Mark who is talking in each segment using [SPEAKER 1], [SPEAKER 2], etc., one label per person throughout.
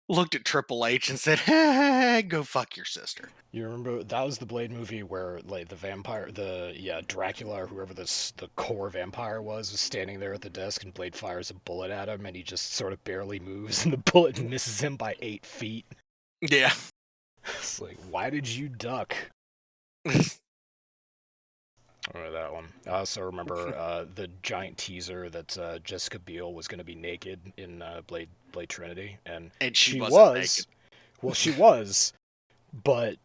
[SPEAKER 1] looked at Triple H and said, hey, go fuck your sister.
[SPEAKER 2] You remember that was the Blade movie where like the vampire, Dracula or whoever the core vampire was standing there at the desk, and Blade fires a bullet at him, and he just sort of barely moves, and the bullet misses him by 8 feet.
[SPEAKER 1] Yeah.
[SPEAKER 2] It's like, why did you duck? I remember that one. I also remember the giant teaser that Jessica Biel was going to be naked in Blade Trinity, and
[SPEAKER 1] she wasn't naked.
[SPEAKER 2] Well, she was, but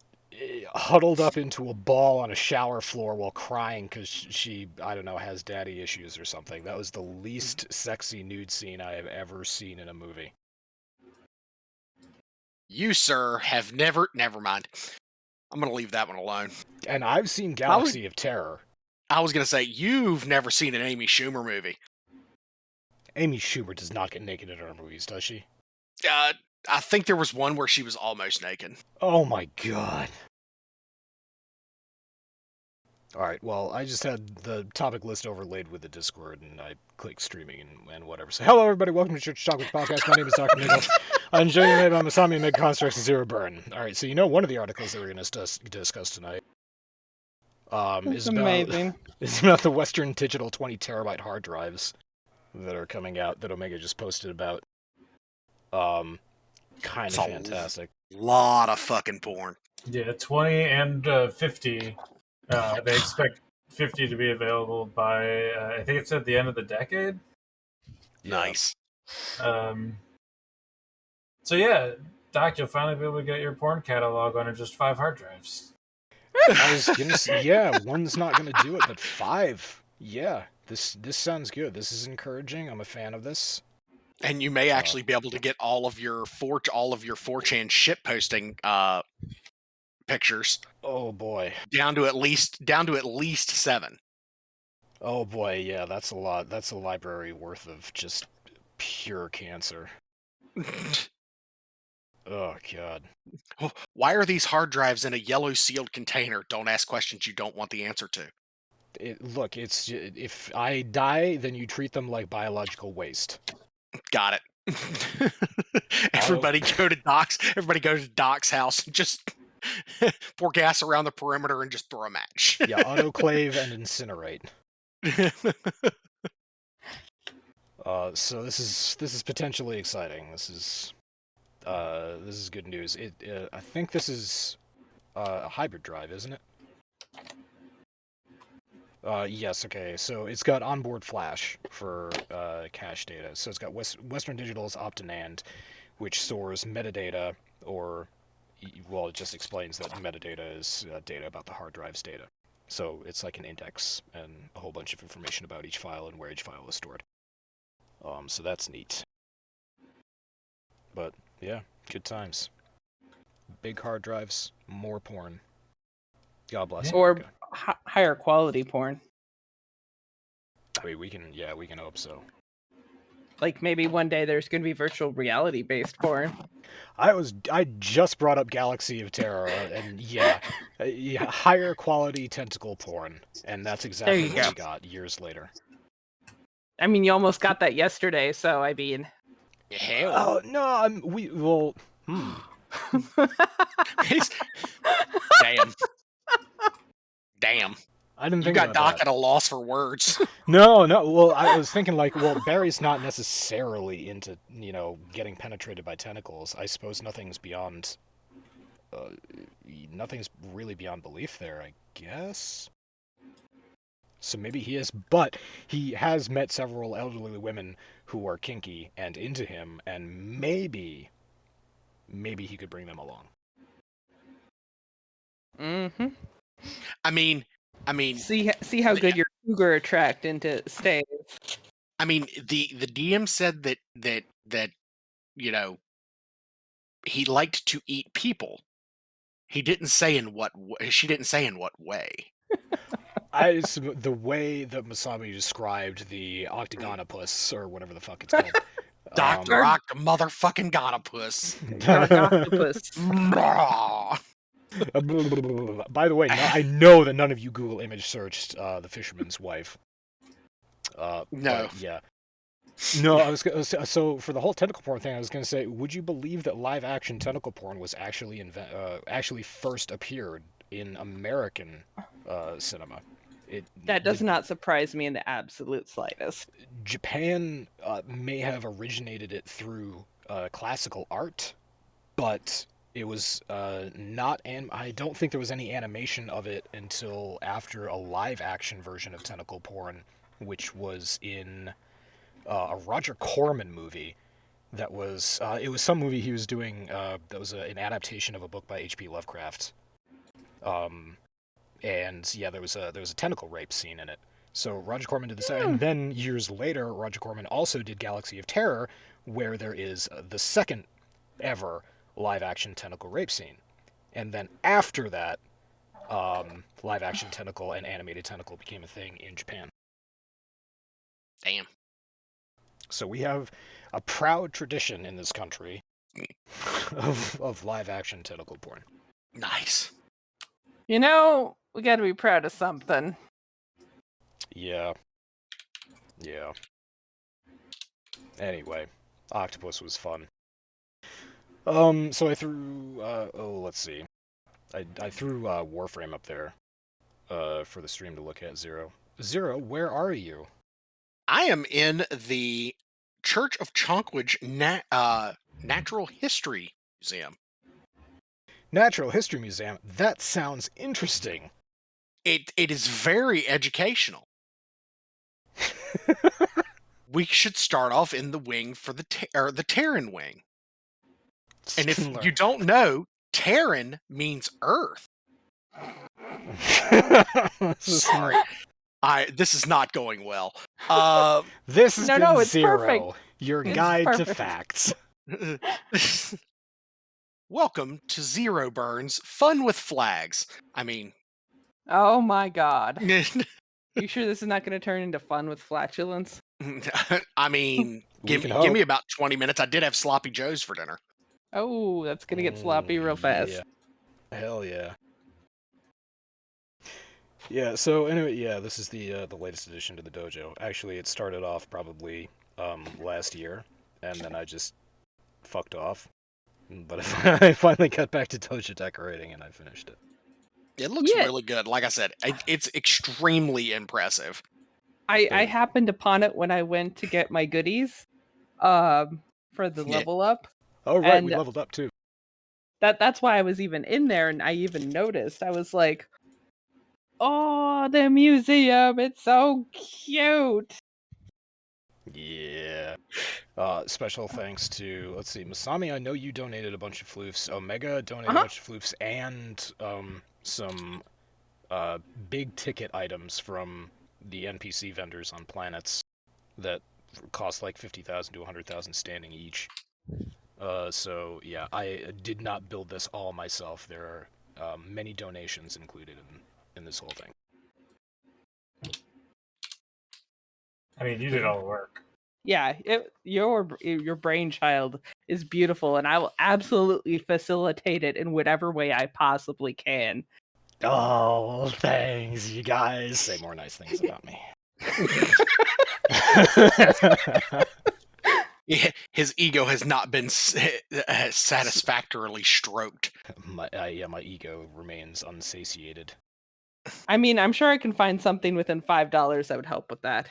[SPEAKER 2] huddled up into a ball on a shower floor while crying because she, I don't know, has daddy issues or something. That was the least sexy nude scene I have ever seen in a movie.
[SPEAKER 1] You, sir, have never mind. I'm going to leave that one alone.
[SPEAKER 2] And I've seen Galaxy of Terror.
[SPEAKER 1] I was going to say, you've never seen an Amy Schumer movie.
[SPEAKER 2] Amy Schumer does not get naked in her movies, does she?
[SPEAKER 1] I think there was one where she was almost naked.
[SPEAKER 2] Oh my god. Alright, well, I just had the topic list overlaid with the Discord, and I clicked streaming and whatever. So, hello everybody, welcome to Church of Chonkwij podcast. My name is DrNiggle. I'm joined today by Masami and OmegaConstruct and Zero Burn. Alright, so you know one of the articles that we're going to discuss tonight is about the Western Digital 20 terabyte hard drives that are coming out that Omega just posted about. Kind of fantastic.
[SPEAKER 1] Lot of fucking porn.
[SPEAKER 3] Yeah, 20 and 50. They expect 50 to be available by, I think it's at the end of the decade.
[SPEAKER 1] Nice.
[SPEAKER 3] So yeah, Doc, you'll finally be able to get your porn catalog on just 5 hard drives.
[SPEAKER 2] I was gonna say, yeah, one's not gonna do it, but 5. Yeah, this sounds good. This is encouraging. I'm a fan of this.
[SPEAKER 1] And you may actually be able to get all of your 4chan shit posting pictures.
[SPEAKER 2] Oh boy.
[SPEAKER 1] Down to at least 7.
[SPEAKER 2] Oh boy, yeah, that's a lot. That's a library worth of just pure cancer. Oh god.
[SPEAKER 1] Why are these hard drives in a yellow sealed container? Don't ask questions you don't want the answer to.
[SPEAKER 2] Look, it's if I die, then you treat them like biological waste.
[SPEAKER 1] Got it. Everybody go to Doc's house and just pour gas around the perimeter and just throw a match.
[SPEAKER 2] Yeah, autoclave and incinerate. So this is potentially exciting. This is good news. I think this is a hybrid drive, isn't it? Yes, okay, so it's got onboard flash for cache data. So it's got Western Digital's OptiNAND, which stores metadata, or, well, it just explains that metadata is data about the hard drive's data. So it's like an index and a whole bunch of information about each file and where each file is stored. So that's neat. But, yeah, good times. Big hard drives, more porn. God bless America.
[SPEAKER 4] Higher quality porn.
[SPEAKER 2] I mean, we can hope so.
[SPEAKER 4] Like maybe one day there's going to be virtual reality based porn.
[SPEAKER 2] I just brought up Galaxy of Terror, and yeah, higher quality tentacle porn, and that's exactly what we got years later.
[SPEAKER 4] I mean, you almost got that yesterday, so I mean.
[SPEAKER 2] Oh no,
[SPEAKER 1] Damn.
[SPEAKER 2] I didn't think
[SPEAKER 1] you got Doc
[SPEAKER 2] that.
[SPEAKER 1] at a loss for words.
[SPEAKER 2] No. Well, I was thinking Barry's not necessarily into, getting penetrated by tentacles. I suppose nothing's really beyond belief there, I guess. So maybe he is, but he has met several elderly women who are kinky and into him, and maybe he could bring them along.
[SPEAKER 4] Mm-hmm.
[SPEAKER 1] I mean,
[SPEAKER 4] see how good your cougar attract into stays.
[SPEAKER 1] I mean, the DM said that he liked to eat people. She didn't say in what way.
[SPEAKER 2] The way that Masami described the octagonopus, or whatever the fuck it's called.
[SPEAKER 1] Dr. Motherfucking Gonopus.
[SPEAKER 2] By the way, I know that none of you Google image searched the fisherman's wife.
[SPEAKER 1] No.
[SPEAKER 2] Yeah. No, I was so for the whole tentacle porn thing, I was gonna say, would you believe that live action tentacle porn was actually actually first appeared in American cinema?
[SPEAKER 4] That does not surprise me in the absolute slightest.
[SPEAKER 2] Japan may have originated it through classical art, but it was not. And I don't think there was any animation of it until after a live action version of tentacle porn, which was in a Roger Corman movie. That was it was some movie he was doing that was an adaptation of a book by H.P. Lovecraft. And yeah, there was a tentacle rape scene in it. So Roger Corman did this, and then years later, Roger Corman also did Galaxy of Terror, where there is the second ever live-action tentacle rape scene. And then after that, live-action tentacle and animated tentacle became a thing in Japan.
[SPEAKER 1] Damn.
[SPEAKER 2] So we have a proud tradition in this country of live-action tentacle porn.
[SPEAKER 1] Nice.
[SPEAKER 4] You know, we got to be proud of something.
[SPEAKER 2] Yeah. Yeah. Anyway, Octopus was fun. So I threw, let's see. I threw Warframe up there for the stream to look at, Zero. Zero, where are you?
[SPEAKER 1] I am in the Church of Chonkwij Natural History Museum.
[SPEAKER 2] Natural History Museum? That sounds interesting.
[SPEAKER 1] It is very educational. We should start off in the wing for the Terran wing. And if you don't know, Terran means Earth. Sorry, this is not going well.
[SPEAKER 2] This has been
[SPEAKER 4] it's
[SPEAKER 2] Zero,
[SPEAKER 4] perfect.
[SPEAKER 2] your
[SPEAKER 4] It's
[SPEAKER 2] guide to
[SPEAKER 4] perfect.
[SPEAKER 2] facts.
[SPEAKER 1] Welcome to Zero Burns Fun with Flags. I mean,
[SPEAKER 4] Oh my god. You sure this is not going to turn into fun with flatulence?
[SPEAKER 1] I mean,
[SPEAKER 2] We
[SPEAKER 1] give
[SPEAKER 2] can
[SPEAKER 1] me
[SPEAKER 2] hope.
[SPEAKER 1] about 20 minutes. I did have sloppy joes for dinner.
[SPEAKER 4] Oh, that's going to get sloppy real fast.
[SPEAKER 2] Yeah. Hell yeah. Yeah, so anyway, yeah, this is the latest addition to the dojo. Actually, it started off probably last year, and then I just fucked off. But I finally got back to dojo decorating, and I finished it.
[SPEAKER 1] It looks
[SPEAKER 4] Yeah.
[SPEAKER 1] really good. Like I said, it's extremely impressive.
[SPEAKER 4] I happened upon it when I went to get my goodies for the
[SPEAKER 1] Yeah.
[SPEAKER 4] level up.
[SPEAKER 2] Oh, right, we
[SPEAKER 4] And-
[SPEAKER 2] leveled up, too.
[SPEAKER 4] That's why I was even in there, and I even noticed. I was like, oh, the museum, it's so cute.
[SPEAKER 2] Yeah. Special thanks to, let's see, Masami, I know you donated a bunch of floofs. Omega donated a bunch of floofs, and some big ticket items from the NPC vendors on planets that cost like 50,000 to 100,000 standing each. So yeah, I did not build this all myself. There are many donations included in this whole thing.
[SPEAKER 3] I mean, you did all the work.
[SPEAKER 4] Yeah, your brainchild is beautiful, and I will absolutely facilitate it in whatever way I possibly can.
[SPEAKER 2] Oh, thanks, you guys. Say more nice things about me.
[SPEAKER 1] Yeah, his ego has not been satisfactorily stroked.
[SPEAKER 2] My ego remains unsatiated.
[SPEAKER 4] I mean, I'm sure I can find something within $5 that would help with that.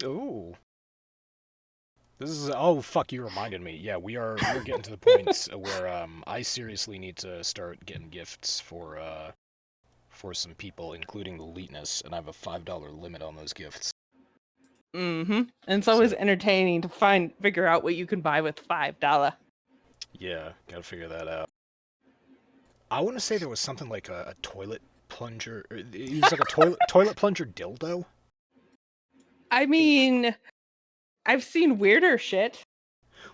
[SPEAKER 2] Ooh. This is fuck, you reminded me. Yeah, we're getting to the point where I seriously need to start getting gifts for some people, including the Leetness, and I have a $5 limit on those gifts.
[SPEAKER 4] Mm-hmm. And it's always entertaining to figure out what you can buy with $5.
[SPEAKER 2] Yeah, gotta figure that out. I want to say there was something like a toilet plunger. It was like a toilet plunger dildo.
[SPEAKER 4] I mean, I've seen weirder shit.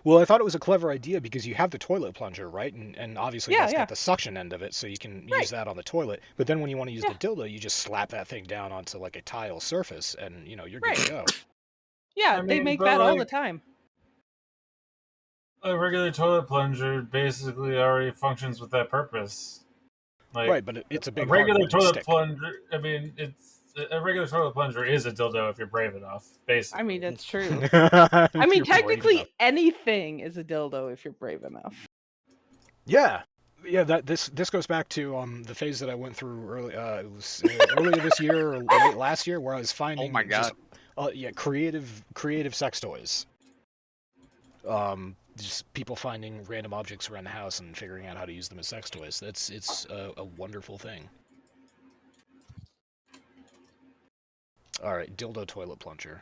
[SPEAKER 2] Well, I thought it was a clever idea because you have the toilet plunger, right? And obviously that's
[SPEAKER 4] Yeah.
[SPEAKER 2] got the suction end of it, so you can use that on the toilet. But then when you want to use the dildo, you just slap that thing down onto like a tile surface, and you're good to go.
[SPEAKER 4] Yeah,
[SPEAKER 3] I
[SPEAKER 4] they
[SPEAKER 3] mean,
[SPEAKER 4] make
[SPEAKER 3] but,
[SPEAKER 4] that all the
[SPEAKER 3] like,
[SPEAKER 4] time.
[SPEAKER 3] A regular toilet plunger basically already functions with that purpose. Like,
[SPEAKER 2] Right, but it's a big
[SPEAKER 3] a regular
[SPEAKER 2] hard wooden
[SPEAKER 3] toilet
[SPEAKER 2] stick.
[SPEAKER 3] plunger. I mean, it's a regular toilet plunger is a dildo if you're brave enough. Basically,
[SPEAKER 4] I mean, that's true.
[SPEAKER 2] If
[SPEAKER 4] I mean,
[SPEAKER 2] you're brave
[SPEAKER 4] technically,
[SPEAKER 2] enough.
[SPEAKER 4] anything is a dildo if you're brave enough.
[SPEAKER 2] Yeah. Yeah, this goes back to the phase that I went through early it was earlier this year or late last year where I was finding
[SPEAKER 1] my God.
[SPEAKER 2] just creative sex toys. Just people finding random objects around the house and figuring out how to use them as sex toys. It's a wonderful thing. All right, dildo toilet plunger.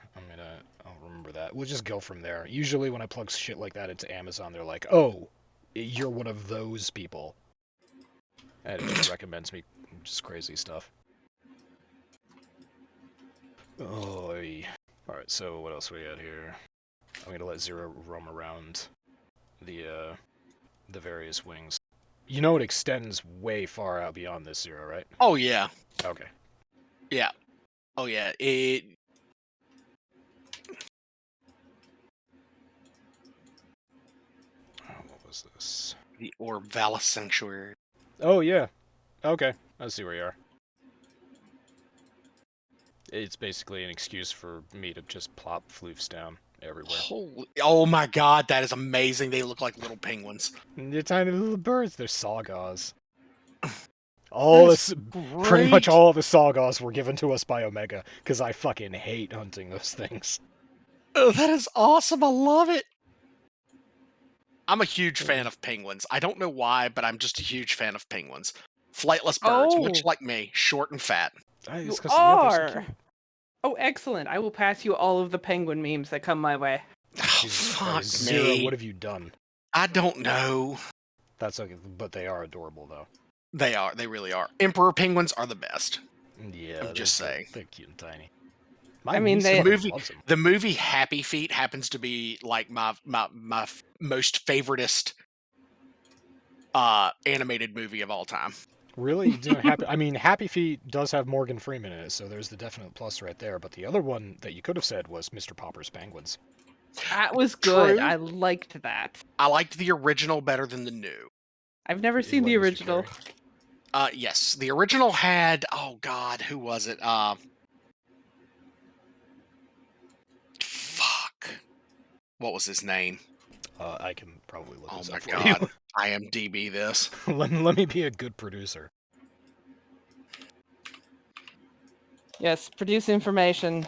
[SPEAKER 2] I'll remember that. We'll just go from there. Usually when I plug shit like that into Amazon, they're like, "Oh, you're one of those people." And it just recommends me just crazy stuff. Oh, alright, so what else we got here? I'm gonna let Zero roam around the various wings. You know it extends way far out beyond this, Zero, right?
[SPEAKER 1] Oh yeah.
[SPEAKER 2] Okay.
[SPEAKER 1] Yeah. Oh yeah.
[SPEAKER 2] What was this?
[SPEAKER 1] The Orvalis Sanctuary.
[SPEAKER 2] Oh, yeah. Okay, I see where you are. It's basically an excuse for me to just plop floofs down everywhere.
[SPEAKER 1] Oh my God, that is amazing. They look like little penguins.
[SPEAKER 2] They're tiny little birds. They're sawgaws. All
[SPEAKER 1] That's
[SPEAKER 2] this, pretty much
[SPEAKER 1] great.
[SPEAKER 2] all of the sawgaws were given to us by Omega, because I fucking hate hunting those things.
[SPEAKER 1] Oh, that is awesome. I love it. I'm a huge fan of penguins. I don't know why, but I'm just a huge fan of penguins. Flightless birds, much
[SPEAKER 4] Oh.
[SPEAKER 1] like me, short and fat.
[SPEAKER 4] You
[SPEAKER 2] It's 'cause, yeah, they're so
[SPEAKER 4] are.
[SPEAKER 2] cute.
[SPEAKER 4] Oh, excellent. I will pass you all of the penguin memes that come my way.
[SPEAKER 1] Oh,
[SPEAKER 2] Jesus
[SPEAKER 1] fuck
[SPEAKER 2] Christ. Zero,
[SPEAKER 1] me.
[SPEAKER 2] what have you done?
[SPEAKER 1] I don't know.
[SPEAKER 2] That's okay, but they are adorable, though.
[SPEAKER 1] They are. They really are. Emperor penguins are the best.
[SPEAKER 2] Yeah,
[SPEAKER 1] I'm just
[SPEAKER 2] they're
[SPEAKER 1] saying.
[SPEAKER 2] They're cute and tiny.
[SPEAKER 4] I mean,
[SPEAKER 2] niece
[SPEAKER 4] they-
[SPEAKER 2] fucking
[SPEAKER 1] Movie-
[SPEAKER 2] loves them.
[SPEAKER 1] The movie Happy Feet happens to be like my most favoritist animated movie of all time.
[SPEAKER 2] Really? You didn't Happy? I mean, Happy Feet does have Morgan Freeman in it, so there's the definite plus right there. But the other one that you could have said was Mr. Popper's Penguins.
[SPEAKER 4] That was good.
[SPEAKER 1] True.
[SPEAKER 4] I liked that.
[SPEAKER 1] I liked the original better than the new.
[SPEAKER 4] I've never
[SPEAKER 2] You
[SPEAKER 4] seen the
[SPEAKER 2] like Mr.
[SPEAKER 4] original.
[SPEAKER 2] Carey?
[SPEAKER 1] Yes, the original had. Oh God, who was it? Fuck. What was his name?
[SPEAKER 2] I can probably look
[SPEAKER 1] Oh
[SPEAKER 2] this
[SPEAKER 1] my
[SPEAKER 2] up for
[SPEAKER 1] God. IMDb this.
[SPEAKER 2] you. let me be a good producer.
[SPEAKER 4] Yes, produce information.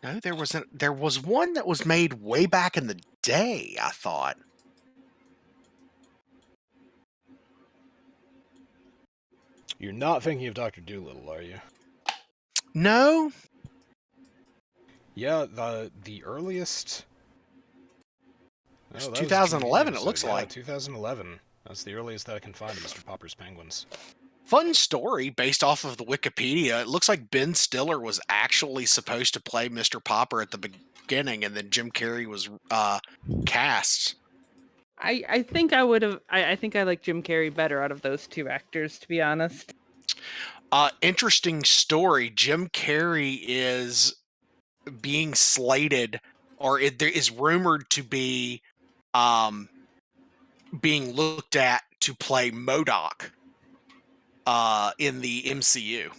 [SPEAKER 1] No, there was one that was made way back in the day, I thought.
[SPEAKER 2] You're not thinking of Dr. Dolittle, are you?
[SPEAKER 1] No?
[SPEAKER 2] Yeah, the earliest.
[SPEAKER 1] It's
[SPEAKER 2] Oh, that was
[SPEAKER 1] 2011,
[SPEAKER 2] June,
[SPEAKER 1] it looks
[SPEAKER 2] so, yeah,
[SPEAKER 1] like.
[SPEAKER 2] 2011. That's the earliest that I can find of Mr. Popper's Penguins.
[SPEAKER 1] Fun story based off of the Wikipedia. It looks like Ben Stiller was actually supposed to play Mr. Popper at the beginning, and then Jim Carrey was cast.
[SPEAKER 4] I think I would have. I think I like Jim Carrey better out of those two actors, to be honest.
[SPEAKER 1] Interesting story. Jim Carrey is being slated, or there is rumored to be being looked at to play MODOK in the MCU.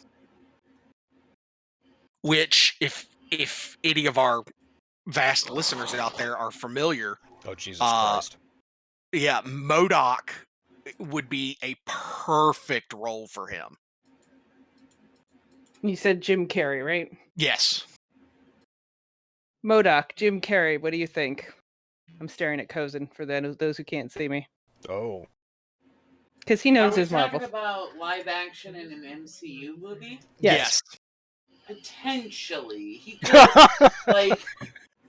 [SPEAKER 1] Which, if any of our vast listeners out there are familiar,
[SPEAKER 2] Oh, Jesus Christ.
[SPEAKER 1] yeah, MODOK would be a perfect role for him.
[SPEAKER 4] You said Jim Carrey, right?
[SPEAKER 1] Yes.
[SPEAKER 4] MODOK, Jim Carrey. What do you think? I'm staring at Cozen for those who can't see me,
[SPEAKER 2] Oh.
[SPEAKER 4] because he knows
[SPEAKER 5] Are we
[SPEAKER 4] his Marvel.
[SPEAKER 5] talking about live action in an MCU movie?
[SPEAKER 4] Yes.
[SPEAKER 5] Potentially. He could, like,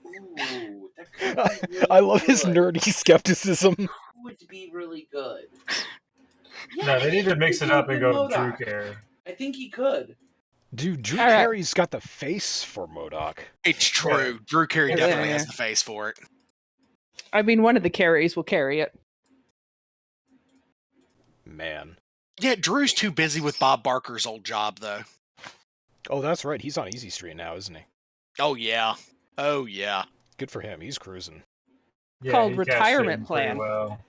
[SPEAKER 5] ooh, that could be really
[SPEAKER 2] I love his
[SPEAKER 5] good.
[SPEAKER 2] nerdy skepticism.
[SPEAKER 5] Would be really good.
[SPEAKER 3] No, they need to mix it up and go to Drew Carey.
[SPEAKER 5] I think he could.
[SPEAKER 2] Dude, Drew
[SPEAKER 4] All right.
[SPEAKER 2] Carey's got the face for MODOK.
[SPEAKER 1] It's true. Drew Carey
[SPEAKER 4] Yeah.
[SPEAKER 1] definitely has the face for it.
[SPEAKER 4] I mean, one of the Carreys will carry it.
[SPEAKER 2] Man.
[SPEAKER 1] Yeah, Drew's too busy with Bob Barker's old job, though.
[SPEAKER 2] Oh, that's right. He's on Easy Street now, isn't he?
[SPEAKER 1] Oh, yeah. Oh yeah.
[SPEAKER 2] Good for him. He's cruising.
[SPEAKER 3] Yeah,
[SPEAKER 4] Called
[SPEAKER 3] he cashed
[SPEAKER 4] retirement
[SPEAKER 3] in pretty
[SPEAKER 4] plan.
[SPEAKER 3] well.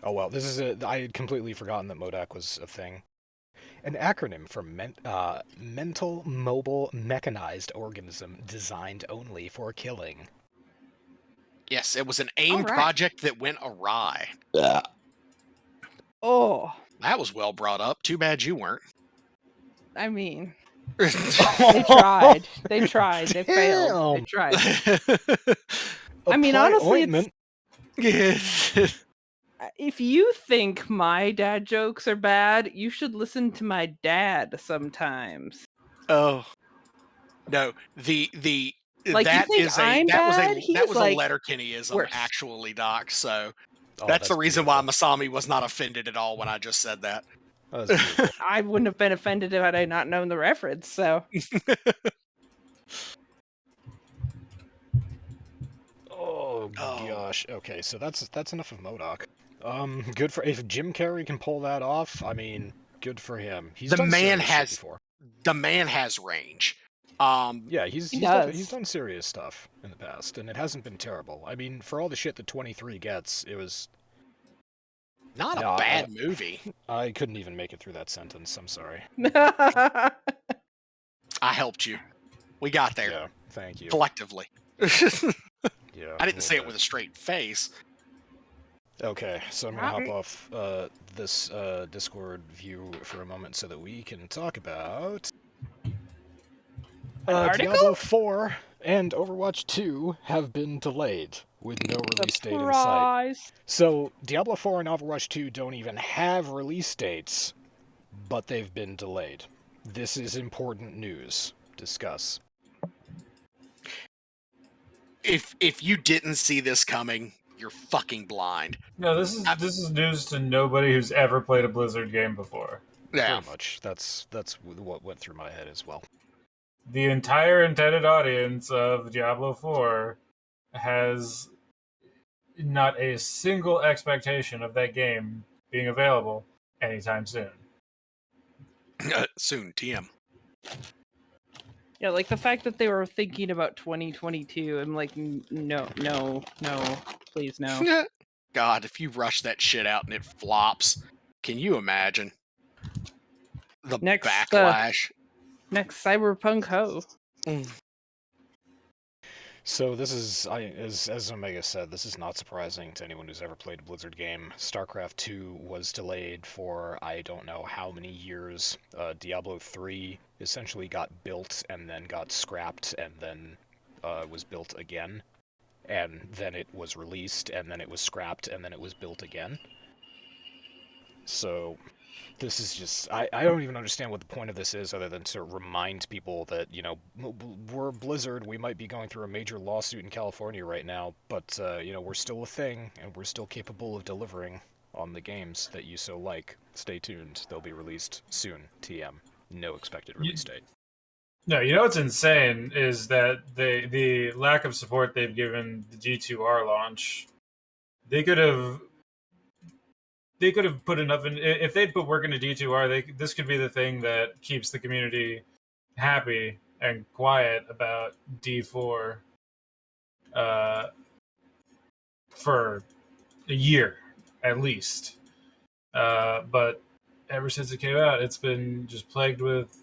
[SPEAKER 2] Oh well, this is I had completely forgotten that MODOK was a thing. An acronym for mental mobile mechanized organism designed only for killing.
[SPEAKER 1] Yes, it was an aimed
[SPEAKER 4] right.
[SPEAKER 1] project that went awry.
[SPEAKER 4] Oh,
[SPEAKER 1] That was well brought up. Too bad you weren't.
[SPEAKER 4] I mean, they tried. They tried. They failed. They
[SPEAKER 2] Damn!
[SPEAKER 4] tried. I mean,
[SPEAKER 2] Apply
[SPEAKER 4] honestly,
[SPEAKER 2] ointment.
[SPEAKER 4] if you think my dad jokes are bad, you should listen to my dad sometimes.
[SPEAKER 1] Oh no, the
[SPEAKER 4] Like, you
[SPEAKER 1] that
[SPEAKER 4] think
[SPEAKER 1] is
[SPEAKER 4] I'm
[SPEAKER 1] that was
[SPEAKER 4] bad?
[SPEAKER 1] a
[SPEAKER 4] He's
[SPEAKER 1] that was a
[SPEAKER 4] like
[SPEAKER 1] Letterkennyism
[SPEAKER 4] worse.
[SPEAKER 1] actually, Doc. So
[SPEAKER 2] Oh,
[SPEAKER 1] that's the reason why
[SPEAKER 2] beautiful.
[SPEAKER 1] Masami was not offended at all when I just said that.
[SPEAKER 2] That's beautiful.
[SPEAKER 4] I wouldn't have been offended had I not known the reference. So
[SPEAKER 2] Oh gosh. Okay, so that's enough of MODOK. Good for if Jim Carrey can pull that off. I mean, good for him. He's
[SPEAKER 1] The
[SPEAKER 2] done
[SPEAKER 1] man
[SPEAKER 2] serious shit
[SPEAKER 1] has-
[SPEAKER 2] before.
[SPEAKER 1] The man has range.
[SPEAKER 2] Yeah, he's
[SPEAKER 4] He
[SPEAKER 2] he's
[SPEAKER 4] does.
[SPEAKER 2] done serious stuff in the past, and it hasn't been terrible. I mean, for all the shit that 23 gets, it was.
[SPEAKER 1] Not a
[SPEAKER 2] No,
[SPEAKER 1] bad movie.
[SPEAKER 2] I couldn't even make it through that sentence. I'm sorry.
[SPEAKER 1] I helped you. We got there
[SPEAKER 2] Yeah, thank you.
[SPEAKER 1] collectively.
[SPEAKER 2] Yeah,
[SPEAKER 1] I didn't say it
[SPEAKER 2] little
[SPEAKER 1] with a straight face.
[SPEAKER 2] bit. Okay, so I'm gonna hop off this Discord view for a moment so that we can talk about
[SPEAKER 4] article?
[SPEAKER 2] Diablo 4 and Overwatch 2 have been delayed with no release date in sight.
[SPEAKER 4] Surprise!
[SPEAKER 2] So Diablo 4 and Overwatch 2 don't even have release dates, but they've been delayed. This is important news. Discuss.
[SPEAKER 1] If you didn't see this coming, you're fucking blind.
[SPEAKER 3] No, this is news to nobody who's ever played a Blizzard game before.
[SPEAKER 1] Yeah.
[SPEAKER 2] Pretty much. That's what went through my head as well.
[SPEAKER 3] The entire intended audience of Diablo 4 has not a single expectation of that game being available anytime soon.
[SPEAKER 1] Soon, TM.
[SPEAKER 4] Yeah, like the fact that they were thinking about 2022. I'm like, no, please no.
[SPEAKER 1] God, if you rush that shit out and it flops, can you imagine the
[SPEAKER 4] Next,
[SPEAKER 1] backlash?
[SPEAKER 4] Next Cyberpunk ho.
[SPEAKER 2] So this is, as Omega said, this is not surprising to anyone who's ever played a Blizzard game. StarCraft 2 was delayed for I don't know how many years. Diablo 3 essentially got built and then got scrapped and then was built again. And then it was released and then it was scrapped and then it was built again. So this is just, I don't even understand what the point of this is other than to remind people that, you know, we're Blizzard, we might be going through a major lawsuit in California right now, but, you know, we're still a thing, and we're still capable of delivering on the games that you so like. Stay tuned, they'll be released soon, TM. No expected release date.
[SPEAKER 3] No, you know what's insane is that the lack of support they've given the G2R launch. They could have put enough in. If they'd put work into D2R, this could be the thing that keeps the community happy and quiet about D4 for a year at least. But ever since it came out, it's been just plagued with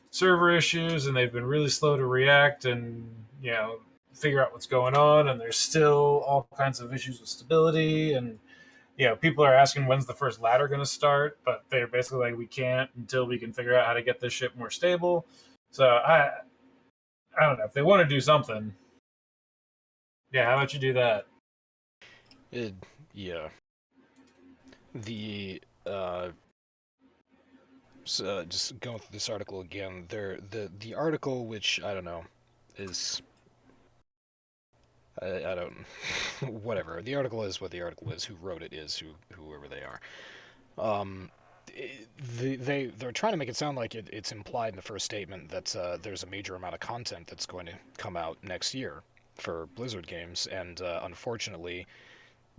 [SPEAKER 3] server issues, and they've been really slow to react and, you know, figure out what's going on. And there's still all kinds of issues with stability, and, you know, people are asking when's the first ladder going to start, but they're basically like, we can't until we can figure out how to get this ship more stable. So I don't know, if they want to do something, yeah, how about you do that?
[SPEAKER 2] Yeah. The so just going through this article again, the article, which I don't know, is I don't whatever. The article is what the article is. Who wrote it is whoever they are. They're trying to make it sound like it's implied in the first statement that there's a major amount of content that's going to come out next year for Blizzard games, and unfortunately,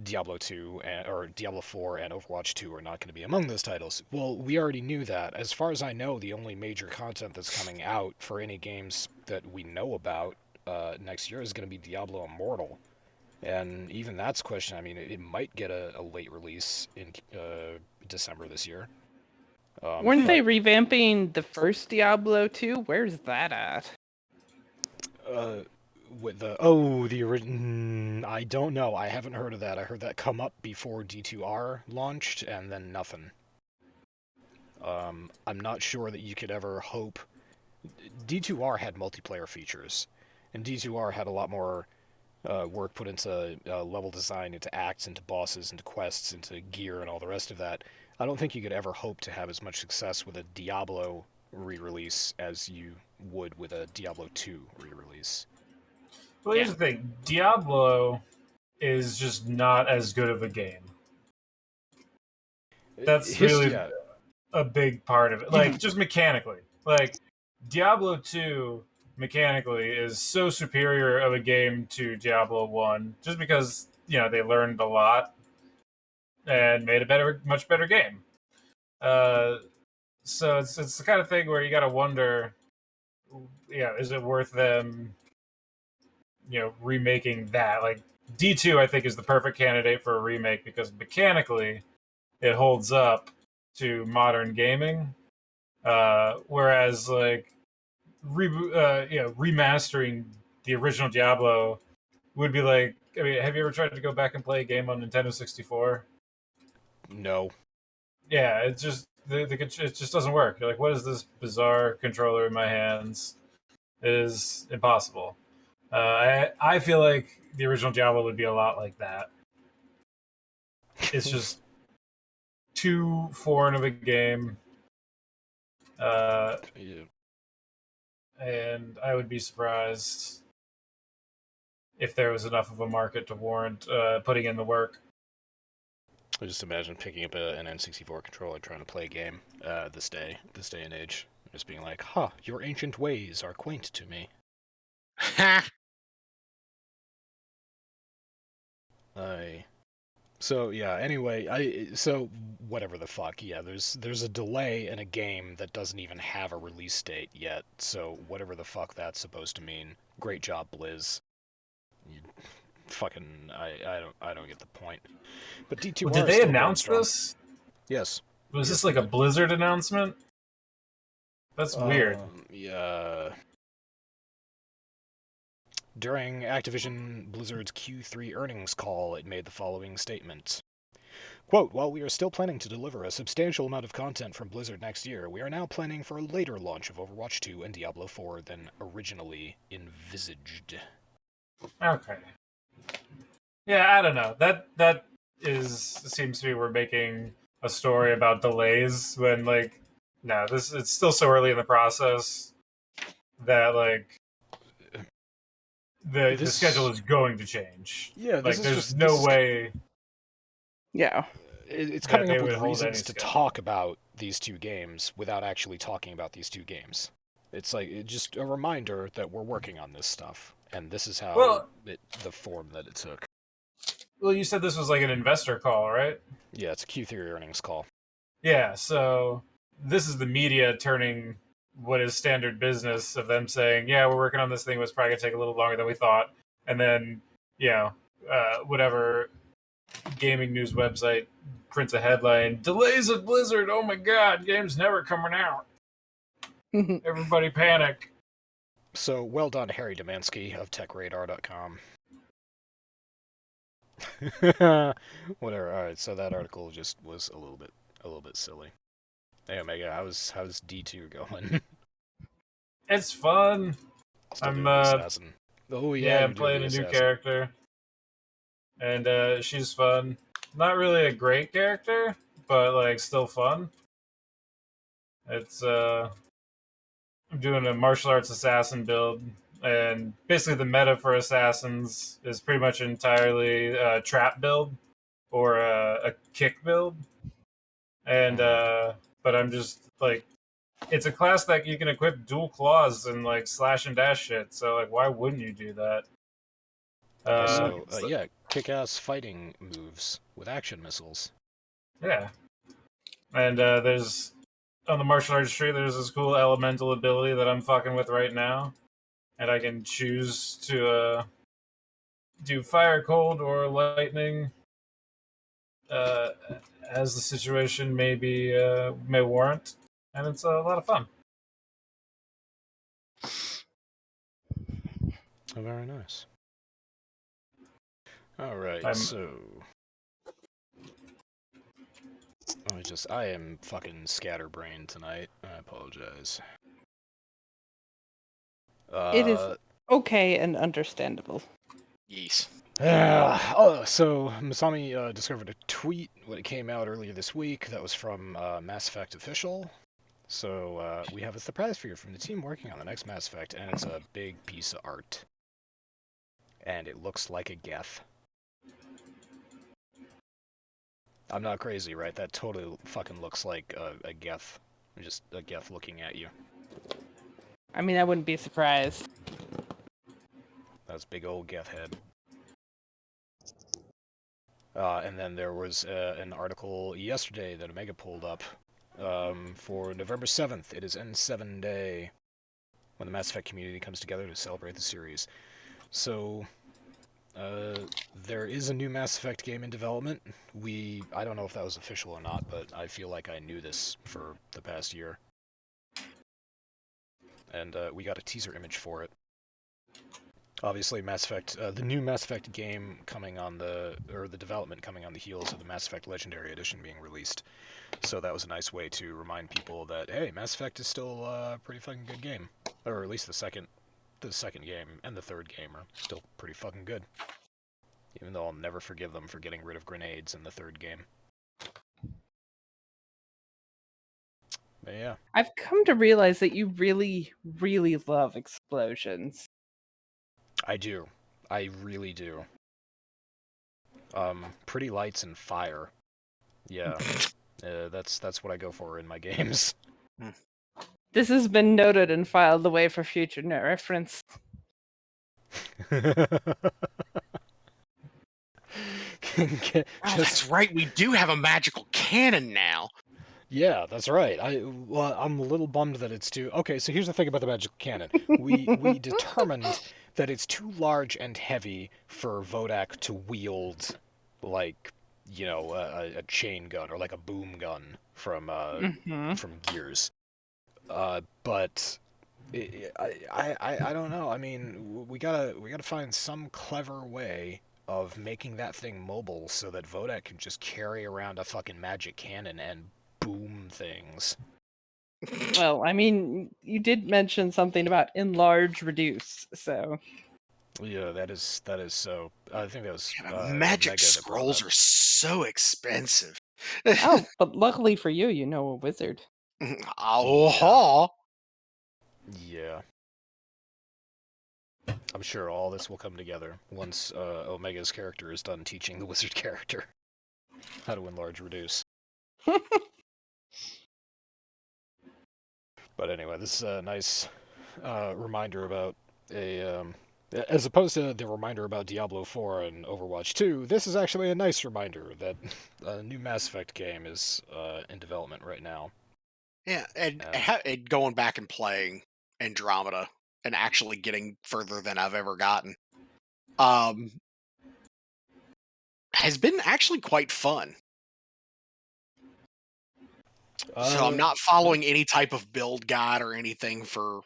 [SPEAKER 2] Diablo 2 or Diablo 4 and Overwatch 2 are not going to be among those titles. Well, we already knew that. As far as I know, the only major content that's coming out for any games that we know about next year is going to be Diablo Immortal. And even that's a question. I mean, it might get a late release in December this year.
[SPEAKER 4] Weren't they revamping the first Diablo 2? Where's that at?
[SPEAKER 2] With the original, I don't know. I haven't heard of that. I heard that come up before D2R launched, and then nothing. I'm not sure that you could ever hope. D2R had multiplayer features, and D2R had a lot more work put into level design, into acts, into bosses, into quests, into gear, and all the rest of that. I don't think you could ever hope to have as much success with a Diablo re-release as you would with a Diablo 2 re-release.
[SPEAKER 3] Well, here's the thing. Diablo is just not as good of a game. That's really a big part of it. Like, just mechanically. Like, Diablo 2, mechanically, is so superior of a game to Diablo 1, just because, they learned a lot and made a much better game. So it's the kind of thing where you got to wonder, is it worth them, remaking that? Like, D2, I think, is the perfect candidate for a remake because mechanically it holds up to modern gaming. Whereas, like, remastering the original Diablo would be like, I mean, have you ever tried to go back and play a game on Nintendo 64?
[SPEAKER 2] No.
[SPEAKER 3] Yeah, it just it just doesn't work. You're like, what is this bizarre controller in my hands? It is impossible. I feel like the original Diablo would be a lot like that. It's just too foreign of a game. And I would be surprised if there was enough of a market to warrant putting in the work.
[SPEAKER 2] I just imagine picking up an N64 controller trying to play a game this day and age. Just being like, your ancient ways are quaint to me. So yeah, anyway, so whatever the fuck, yeah, there's a delay in a game that doesn't even have a release date yet, so whatever the fuck that's supposed to mean. Great job, Blizz. I don't get the point. But D2R
[SPEAKER 3] Well, did they announce this?
[SPEAKER 2] Yes.
[SPEAKER 3] Was this like a Blizzard announcement? That's weird.
[SPEAKER 2] Yeah. During Activision Blizzard's Q3 earnings call, it made the following statement. Quote, while we are still planning to deliver a substantial amount of content from Blizzard next year, we are now planning for a later launch of Overwatch 2 and Diablo 4 than originally envisaged.
[SPEAKER 3] Okay. Yeah, I don't know. That seems to be we're making a story about delays when, like, no, it's still so early in the process that, like, the schedule is going to change.
[SPEAKER 2] Yeah,
[SPEAKER 3] like, there's no way.
[SPEAKER 4] Yeah.
[SPEAKER 2] It's coming up with reasons to talk about these two games without actually talking about these two games. It's like just a reminder that we're working on this stuff, and this is how the form that it took.
[SPEAKER 3] Well, you said this was like an investor call, right?
[SPEAKER 2] Yeah, it's a Q3 earnings call.
[SPEAKER 3] Yeah, so this is the media turning what is standard business of them saying, yeah, we're working on this thing, it's probably going to take a little longer than we thought. And then, whatever gaming news website prints a headline, delays at Blizzard, oh my god, game's never coming out. Everybody panic.
[SPEAKER 2] So, well done, Harry Demansky of TechRadar.com. Whatever. All right. So that article just was a little bit silly. Hey Omega, how's D2 going?
[SPEAKER 3] It's fun.
[SPEAKER 2] Still
[SPEAKER 3] I'm
[SPEAKER 2] assassin. Oh yeah,
[SPEAKER 3] I'm playing a new character, and she's fun. Not really a great character, but like still fun. It's I'm doing a martial arts assassin build. And basically the meta for assassins is pretty much entirely a trap build or a kick build. And but I'm just like, it's a class that you can equip dual claws and like slash and dash shit. So like, why wouldn't you do that?
[SPEAKER 2] kick-ass fighting moves with action missiles.
[SPEAKER 3] Yeah. And there's on the martial arts tree, there's this cool elemental ability that I'm fucking with right now, and I can choose to do fire, cold, or lightning, as the situation may warrant, and it's a lot of fun.
[SPEAKER 2] Oh, very nice. All right,
[SPEAKER 3] I'm-
[SPEAKER 2] so I am fucking scatterbrained tonight. I apologize.
[SPEAKER 4] It is okay and understandable.
[SPEAKER 1] Yes.
[SPEAKER 2] So Masami discovered a tweet when it came out earlier this week that was from Mass Effect Official. So we have a surprise for you from the team working on the next Mass Effect, and it's a big piece of art. And it looks like a geth. I'm not crazy, right? That totally fucking looks like a geth. Just a geth looking at you.
[SPEAKER 4] I mean, I wouldn't be surprised.
[SPEAKER 2] That's big old geth head. And then there was an article yesterday that Omega pulled up for November 7th. It is N7 Day, when the Mass Effect community comes together to celebrate the series. So, there is a new Mass Effect game in development. I don't know if that was official or not, but I feel like I knew this for the past year. And we got a teaser image for it. Obviously, Mass Effect, the new Mass Effect game coming on the development coming on the heels of the Mass Effect Legendary Edition being released. So that was a nice way to remind people that, hey, Mass Effect is still a pretty fucking good game. Or at least the second game and the third game are still pretty fucking good. Even though I'll never forgive them for getting rid of grenades in the third game. But yeah.
[SPEAKER 4] I've come to realize that you really, really love explosions.
[SPEAKER 2] I do. I really do. Pretty lights and fire. Yeah. That's what I go for in my games.
[SPEAKER 4] This has been noted and filed away for future reference.
[SPEAKER 1] That's right. We do have a magical cannon now.
[SPEAKER 2] Yeah, that's right. I'm a little bummed that it's too... Okay, so here's the thing about the magical cannon. We determined that it's too large and heavy for Vodak to wield, like, you know, a chain gun or like a boom gun from Gears. But I don't know. I mean, we gotta find some clever way of making that thing mobile so that Vodak can just carry around a fucking magic cannon and boom things.
[SPEAKER 4] Well, I mean, you did mention something about enlarge, reduce, so...
[SPEAKER 2] Yeah, that is so. I think that was
[SPEAKER 1] magic
[SPEAKER 2] Omega that brought
[SPEAKER 1] scrolls
[SPEAKER 2] that.
[SPEAKER 1] are so expensive.
[SPEAKER 4] Oh, but luckily for you, you know a wizard.
[SPEAKER 1] Oh,
[SPEAKER 2] Yeah. I'm sure all this will come together once Omega's character is done teaching the wizard character how to enlarge, reduce. But anyway, this is a nice reminder about as opposed to the reminder about Diablo 4 and Overwatch 2, this is actually a nice reminder that a new Mass Effect game is in development right now.
[SPEAKER 1] yeah, and going back and playing Andromeda and actually getting further than I've ever gotten, has been actually quite fun. So I'm not following any type of build guide or anything for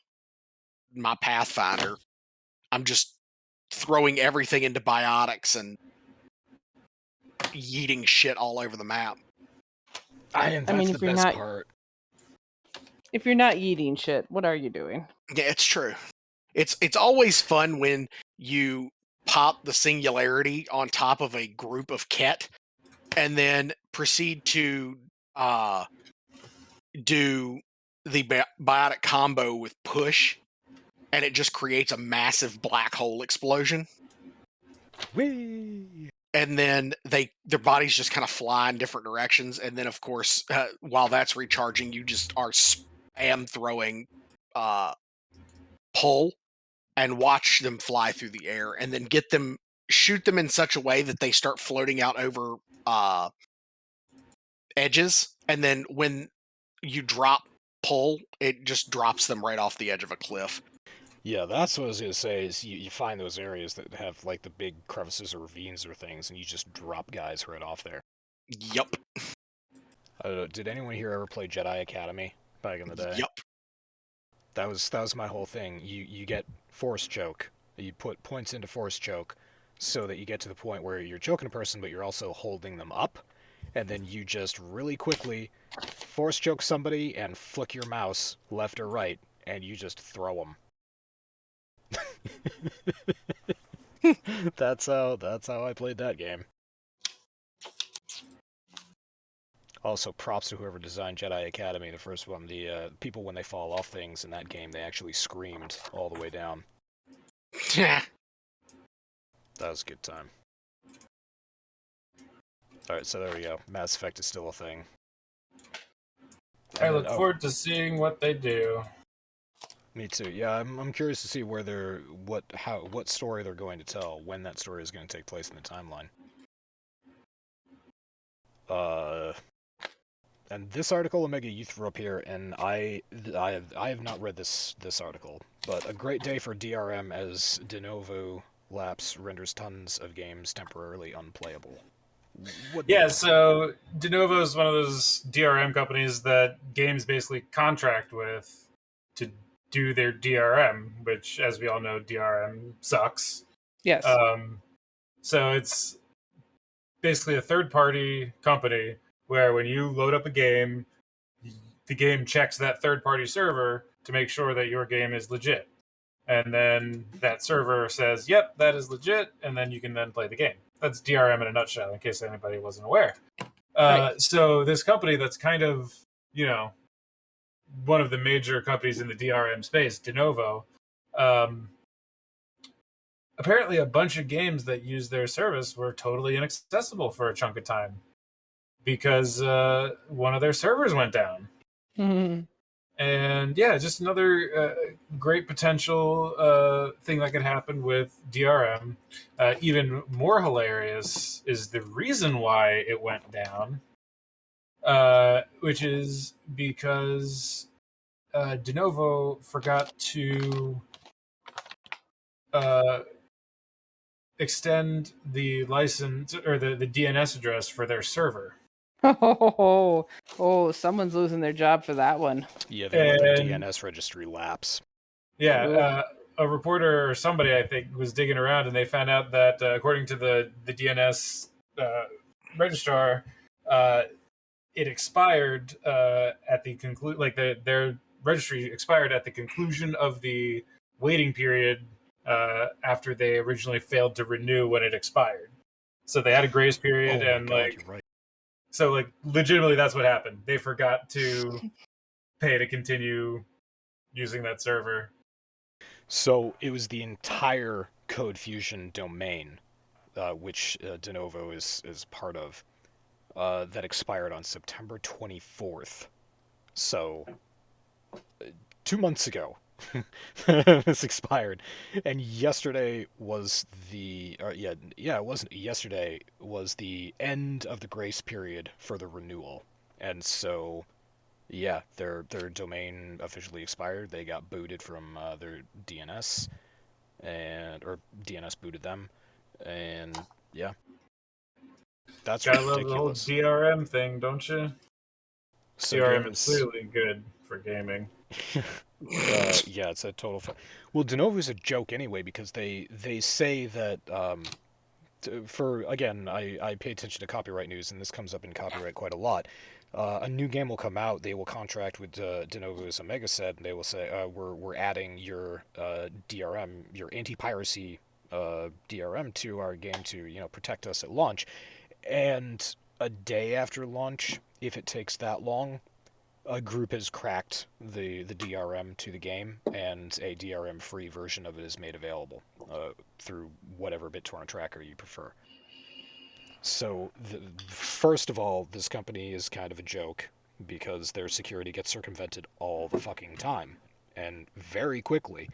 [SPEAKER 1] my Pathfinder. I'm just throwing everything into biotics and yeeting shit all over the map.
[SPEAKER 2] That's
[SPEAKER 4] I mean,
[SPEAKER 2] the
[SPEAKER 4] if you're
[SPEAKER 2] best
[SPEAKER 4] not-
[SPEAKER 2] part.
[SPEAKER 4] If you're not eating shit, what are you doing?
[SPEAKER 1] Yeah, it's true. It's always fun when you pop the singularity on top of a group of Ket and then proceed to do the biotic combo with push, and it just creates a massive black hole explosion.
[SPEAKER 2] Whee!
[SPEAKER 1] And then their bodies just kind of fly in different directions, and then of course while that's recharging, you just are spam throwing pull and watch them fly through the air, and then get them shoot them in such a way that they start floating out over edges, and then when you pull, it just drops them right off the edge of a cliff.
[SPEAKER 2] Yeah, that's what I was gonna say. Is you find those areas that have like the big crevices or ravines or things, and you just drop guys right off there.
[SPEAKER 1] Yup.
[SPEAKER 2] I don't know, did anyone here ever play Jedi Academy back in the day?
[SPEAKER 1] Yup.
[SPEAKER 2] That was my whole thing. You get force choke. You put points into force choke, so that you get to the point where you're choking a person, but you're also holding them up, and then you just really quickly force choke somebody and flick your mouse left or right, and you just throw them. That's how I played that game. Also, props to whoever designed Jedi Academy, the first one. The people, when they fall off things in that game, they actually screamed all the way down.
[SPEAKER 1] Yeah.
[SPEAKER 2] That was a good time. Alright, so there we go. Mass Effect is still a thing.
[SPEAKER 3] I look forward to seeing what they do.
[SPEAKER 2] Me too. Yeah, I'm curious to see where what story they're going to tell, when that story is going to take place in the timeline. And this article, Omega, you threw up here, and I have not read this article, but a great day for DRM as de novo lapse renders tons of games temporarily unplayable.
[SPEAKER 3] So de novo is one of those DRM companies that games basically contract with to do their DRM, which, as we all know, DRM sucks.
[SPEAKER 4] Yes.
[SPEAKER 3] So it's basically a third-party company where when you load up a game, the game checks that third-party server to make sure that your game is legit. And then that server says, yep, that is legit, and then you can then play the game. That's DRM in a nutshell, in case anybody wasn't aware.
[SPEAKER 4] Right.
[SPEAKER 3] So this company that's kind of, one of the major companies in the DRM space, de novo, apparently a bunch of games that use their service were totally inaccessible for a chunk of time because one of their servers went down.
[SPEAKER 4] Mm-hmm.
[SPEAKER 3] And yeah, just another great potential thing that could happen with DRM. Even more hilarious is the reason why it went down, which is because de novo forgot to extend the license or the DNS address for their server.
[SPEAKER 4] Oh, someone's losing their job for that one.
[SPEAKER 2] Yeah, they let their DNS registry lapse.
[SPEAKER 3] Yeah, a reporter or somebody, I think, was digging around, and they found out that according to the DNS registrar, it expired at the their registry expired at the conclusion of the waiting period after they originally failed to renew when it expired. So they had a grace period,
[SPEAKER 2] you're right.
[SPEAKER 3] So legitimately, that's what happened. They forgot to pay to continue using that server.
[SPEAKER 2] So it was the entire Code Fusion domain, which de novo is part of, that expired on September 24th. So 2 months ago, this expired, and yesterday was yesterday was the end of the grace period for the renewal, and so yeah, their domain officially expired. They got booted from their DNS, or DNS booted them, and yeah, that's
[SPEAKER 3] gotta
[SPEAKER 2] ridiculous.
[SPEAKER 3] love the whole DRM thing, don't you?
[SPEAKER 2] So
[SPEAKER 3] DRM is clearly good for gaming.
[SPEAKER 2] Yeah, it's a total. Well, de novo is a joke anyway because they say that I pay attention to copyright news, and this comes up in copyright quite a lot. A new game will come out. They will contract with de novo, as Omega said, and they will say, "We're adding your DRM, your anti-piracy DRM to our game to protect us at launch." And a day after launch, if it takes that long, a group has cracked the DRM to the game, and a DRM-free version of it is made available through whatever BitTorrent tracker you prefer. So, first of all, this company is kind of a joke, because their security gets circumvented all the fucking time, and very quickly.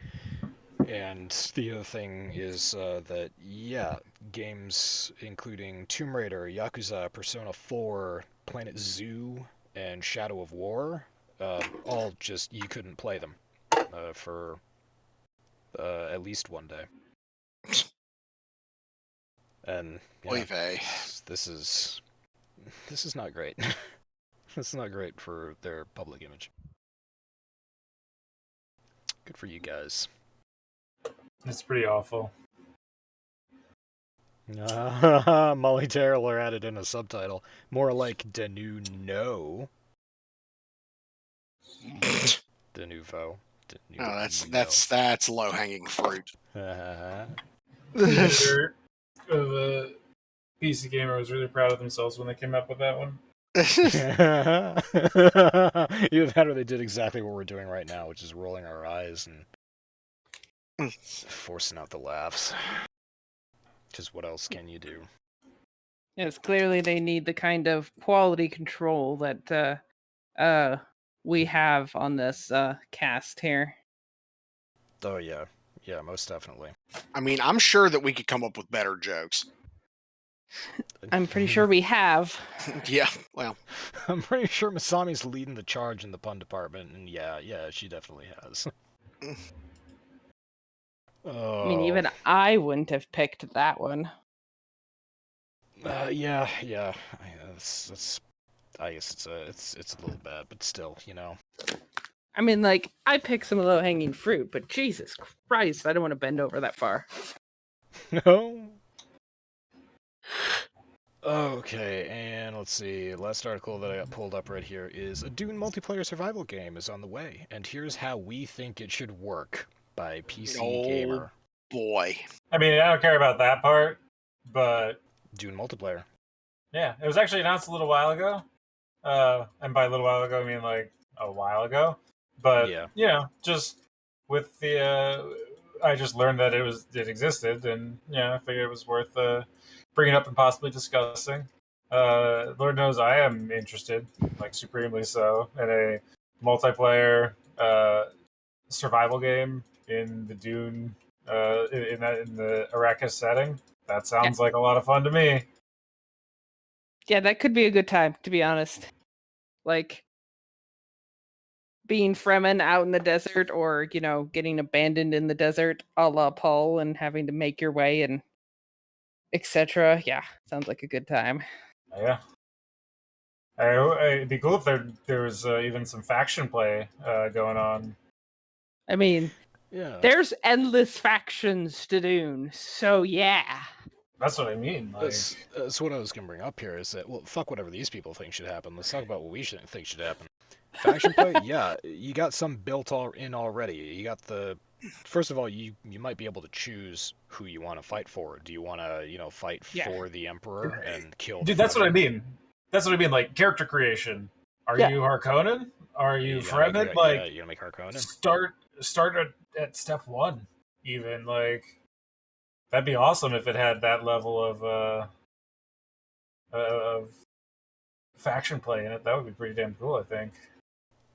[SPEAKER 2] And the other thing is that, yeah, games including Tomb Raider, Yakuza, Persona 4, Planet Zoo, and Shadow of War, all just, you couldn't play them for at least one day. And
[SPEAKER 1] Oy vey.
[SPEAKER 2] this is not great. This is not great for their public image. Good for you guys.
[SPEAKER 3] It's pretty awful.
[SPEAKER 2] Molly Taylor added in a subtitle. More like Danu no. De nouveau.
[SPEAKER 1] Oh, that's low hanging fruit.
[SPEAKER 3] The editor of PC Gamer was really proud of themselves when they came up with that one.
[SPEAKER 2] Either that or they did exactly what we're doing right now, which is rolling our eyes and forcing out the laughs. Because what else can you do?
[SPEAKER 4] Yes, clearly they need the kind of quality control that we have on this cast here.
[SPEAKER 2] Oh yeah, most definitely.
[SPEAKER 1] I mean, I'm sure that we could come up with better jokes.
[SPEAKER 4] I'm pretty sure we have.
[SPEAKER 1] Yeah, well,
[SPEAKER 2] I'm pretty sure Masami's leading the charge in the pun department, and yeah, she definitely has.
[SPEAKER 4] I mean, even I wouldn't have picked that one.
[SPEAKER 2] Yeah. That's. I guess it's a little bad, but still, you know.
[SPEAKER 4] I mean, like, I picked some low-hanging fruit, but Jesus Christ, I don't want to bend over that far.
[SPEAKER 2] No. Okay, and let's see. Last article that I got pulled up right here is a Dune multiplayer survival game is on the way, and here's how we think it should work by PC Gamer.
[SPEAKER 1] Boy.
[SPEAKER 3] I mean, I don't care about that part, but
[SPEAKER 2] Dune multiplayer.
[SPEAKER 3] yeah, it was actually announced a little while ago. And by a little while ago, I mean like a while ago. But
[SPEAKER 2] yeah,
[SPEAKER 3] you know, just with the, I just learned that it existed, and yeah, I figured it was worth bringing up and possibly discussing. Lord knows I am interested, like supremely so, in a multiplayer survival game in the Dune in the Arrakis setting. That sounds like a lot of fun to me.
[SPEAKER 4] Yeah, that could be a good time, to be honest. Like, being Fremen out in the desert, or, you know, getting abandoned in the desert a la Paul and having to make your way and etc. Yeah, sounds like a good time.
[SPEAKER 3] Yeah. It'd be cool if there was even some faction play going on.
[SPEAKER 4] I mean,
[SPEAKER 2] yeah,
[SPEAKER 4] there's endless factions to Dune, so yeah.
[SPEAKER 3] That's what I mean. Like,
[SPEAKER 2] that's what I was going to bring up here is that, well, fuck whatever these people think should happen. Let's talk about what we think should happen. Faction play, yeah, you got some built in already. You got the... First of all, you might be able to choose who you want to fight for. Do you want to, fight for the Emperor and kill...
[SPEAKER 3] Dude, that's what I mean. That's what I mean, like, character creation. Are you Harkonnen? Are you Fremen? Like,
[SPEAKER 2] you gonna make Harkonnen?
[SPEAKER 3] Start at step one, even. Like, that'd be awesome if it had that level of faction play in it. That would be pretty damn cool, I think.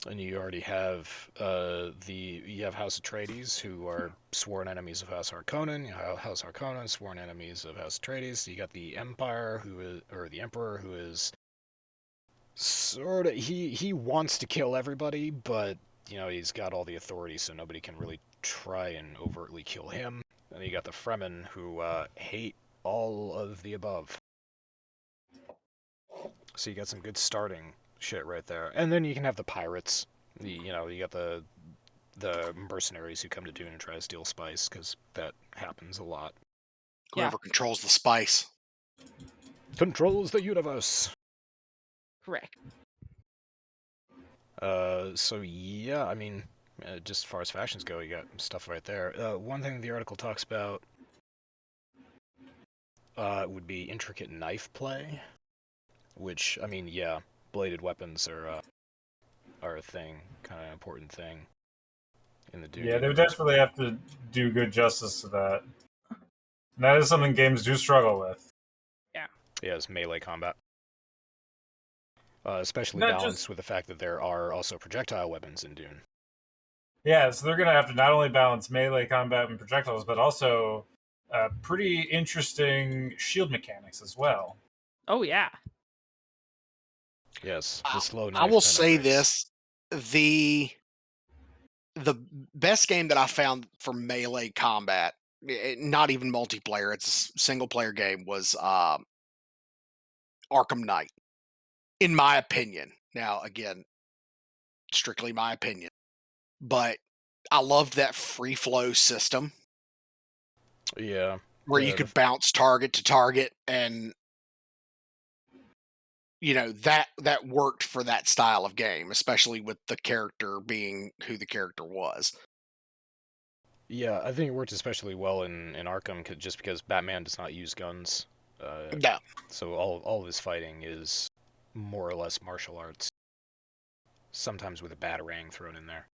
[SPEAKER 2] And you already have you have House Atreides, who are sworn enemies of House Harkonnen. You have House Harkonnen, sworn enemies of House Atreides. You got the Empire, the Emperor, who is sort of he wants to kill everybody, but he's got all the authority, so nobody can really try and overtly kill him. And you got the Fremen, who hate all of the above. So you got some good starting shit right there. And then you can have the pirates. You got the mercenaries who come to Dune and try to steal spice, because that happens a lot.
[SPEAKER 1] Whoever controls the spice
[SPEAKER 2] controls the universe.
[SPEAKER 4] Correct.
[SPEAKER 2] So yeah, I mean, just as far as factions go, you got stuff right there. One thing the article talks about would be intricate knife play, which, I mean, yeah, bladed weapons are a thing, kind of an important thing in the Dune.
[SPEAKER 3] Yeah, they would desperately have to do good justice to that. And that is something games do struggle with.
[SPEAKER 4] Yeah.
[SPEAKER 2] Yeah, it's melee combat. Especially
[SPEAKER 3] Not
[SPEAKER 2] balanced
[SPEAKER 3] just...
[SPEAKER 2] with the fact that there are also projectile weapons in Dune.
[SPEAKER 3] Yeah, so they're going to have to not only balance melee combat and projectiles, but also pretty interesting shield mechanics as well.
[SPEAKER 4] Oh yeah.
[SPEAKER 2] Yes, the slow
[SPEAKER 1] I
[SPEAKER 2] knife
[SPEAKER 1] will say
[SPEAKER 2] penetrates.
[SPEAKER 1] this: the best game that I found for melee combat, not even multiplayer, it's a single player game, was Arkham Knight, in my opinion. Now, again, strictly my opinion, but I loved that free flow system
[SPEAKER 2] Yeah.
[SPEAKER 1] where you
[SPEAKER 2] The
[SPEAKER 1] could bounce target to target, and that worked for that style of game, especially with the character being who the character was.
[SPEAKER 2] Yeah, I think it worked especially well in Arkham just because Batman does not use guns.
[SPEAKER 1] No,
[SPEAKER 2] So all of his fighting is more or less martial arts. Sometimes with a batarang thrown in there.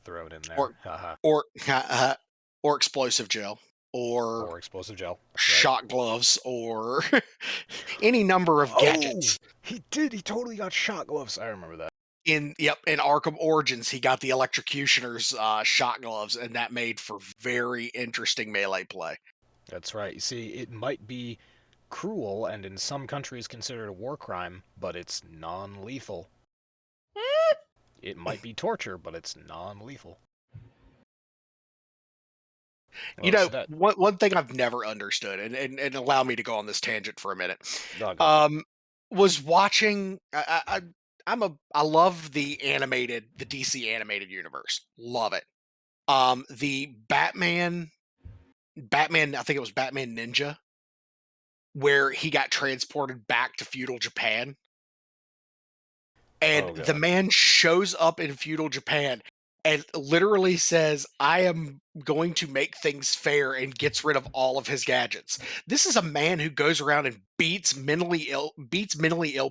[SPEAKER 2] Throw it in there.
[SPEAKER 1] or
[SPEAKER 2] Haha.
[SPEAKER 1] or or explosive gel, or
[SPEAKER 2] Or explosive gel. Right.
[SPEAKER 1] shot gloves, or any number of gadgets.
[SPEAKER 2] He did. He totally got shot gloves. I remember that.
[SPEAKER 1] In Arkham Origins, he got the electrocutioner's shot gloves, and that made for very interesting melee play.
[SPEAKER 2] That's right. You see, it might be cruel and in some countries considered a war crime, but it's non-lethal. It might be torture, but it's non-lethal.
[SPEAKER 1] One thing I've never understood, and allow me to go on this tangent for a minute,
[SPEAKER 2] Go.
[SPEAKER 1] was watching. I love the DC animated universe. Love it. The Batman, I think it was Batman Ninja, where he got transported back to feudal Japan. And the man shows up in feudal Japan and literally says, "I am going to make things fair," and gets rid of all of his gadgets. This is a man who goes around and beats mentally ill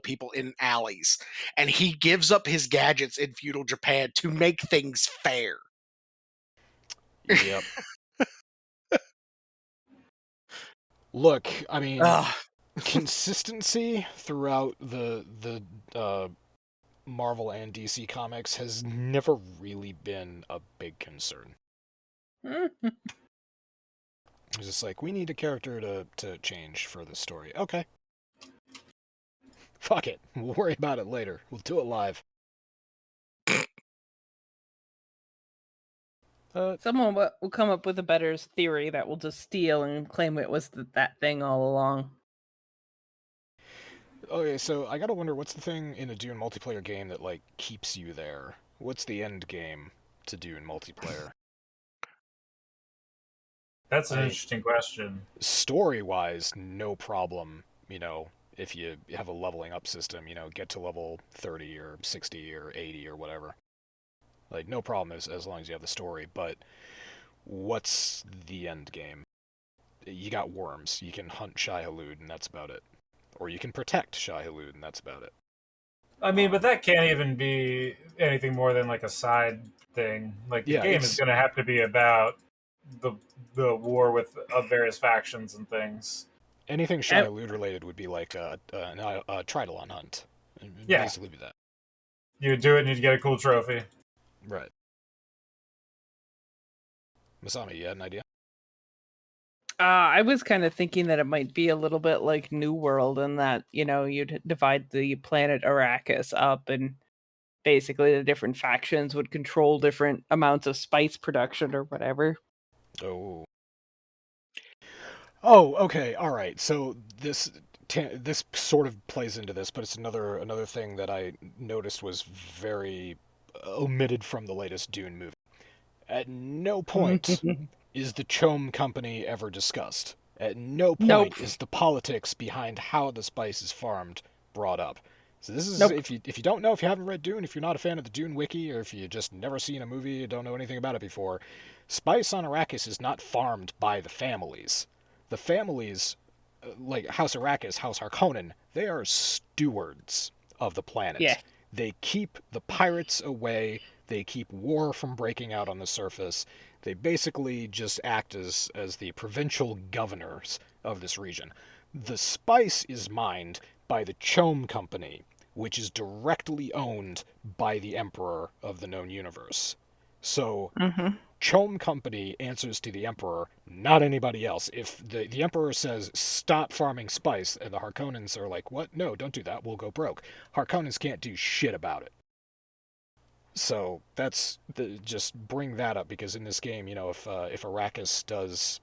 [SPEAKER 1] people in alleys, and he gives up his gadgets in feudal Japan to make things fair.
[SPEAKER 2] Yep. Look, I mean, consistency throughout the Marvel and DC comics has never really been a big concern. It's just like, we need a character to change for the story. Okay. Fuck it. We'll worry about it later. We'll do it live.
[SPEAKER 4] Someone will come up with a better theory that will just steal and claim it was that thing all along.
[SPEAKER 2] Okay, so I gotta wonder, what's the thing in a Dune multiplayer game that, like, keeps you there? What's the end game to Dune multiplayer?
[SPEAKER 3] That's an interesting question.
[SPEAKER 2] Story-wise, no problem, if you have a leveling up system, get to level 30 or 60 or 80 or whatever. Like, no problem as long as you have the story, but what's the end game? You got worms. You can hunt Shai-Hulud, and that's about it. Or you can protect Shai-Hulud, and that's about it.
[SPEAKER 3] I mean, but that can't even be anything more than like a side thing. Like, the game is going to have to be about the war with various factions and things.
[SPEAKER 2] Anything Shai-Hulud related would be like a Tridalon hunt.
[SPEAKER 3] Yeah.
[SPEAKER 2] Basically be that.
[SPEAKER 3] You would do it and you'd get a cool trophy.
[SPEAKER 2] Right. Masami, you had an idea?
[SPEAKER 4] I was kind of thinking that it might be a little bit like New World, in that, you'd divide the planet Arrakis up, and basically the different factions would control different amounts of spice production or whatever.
[SPEAKER 2] Oh, okay, all right. So this sort of plays into this, but it's another thing that I noticed was very omitted from the latest Dune movie. At no point is the Chom Company ever discussed. At no point is the politics behind how the spice is farmed brought up. So this is, if you don't know, if you haven't read Dune, if you're not a fan of the Dune wiki, or if you just never seen a movie, you don't know anything about it before, spice on Arrakis is not farmed by the families. The families, like House Arrakis, House Harkonnen, they are stewards of the planet.
[SPEAKER 4] Yeah.
[SPEAKER 2] They keep the pirates away. They keep war from breaking out on the surface. They basically just act as the provincial governors of this region. The spice is mined by the Chom Company, which is directly owned by the Emperor of the known universe. So Chom Company answers to the Emperor, not anybody else. If the Emperor says, stop farming spice, and the Harkonnens are like, what? No, don't do that, we'll go broke. Harkonnens can't do shit about it. So just bring that up, because in this game, if Arrakis does...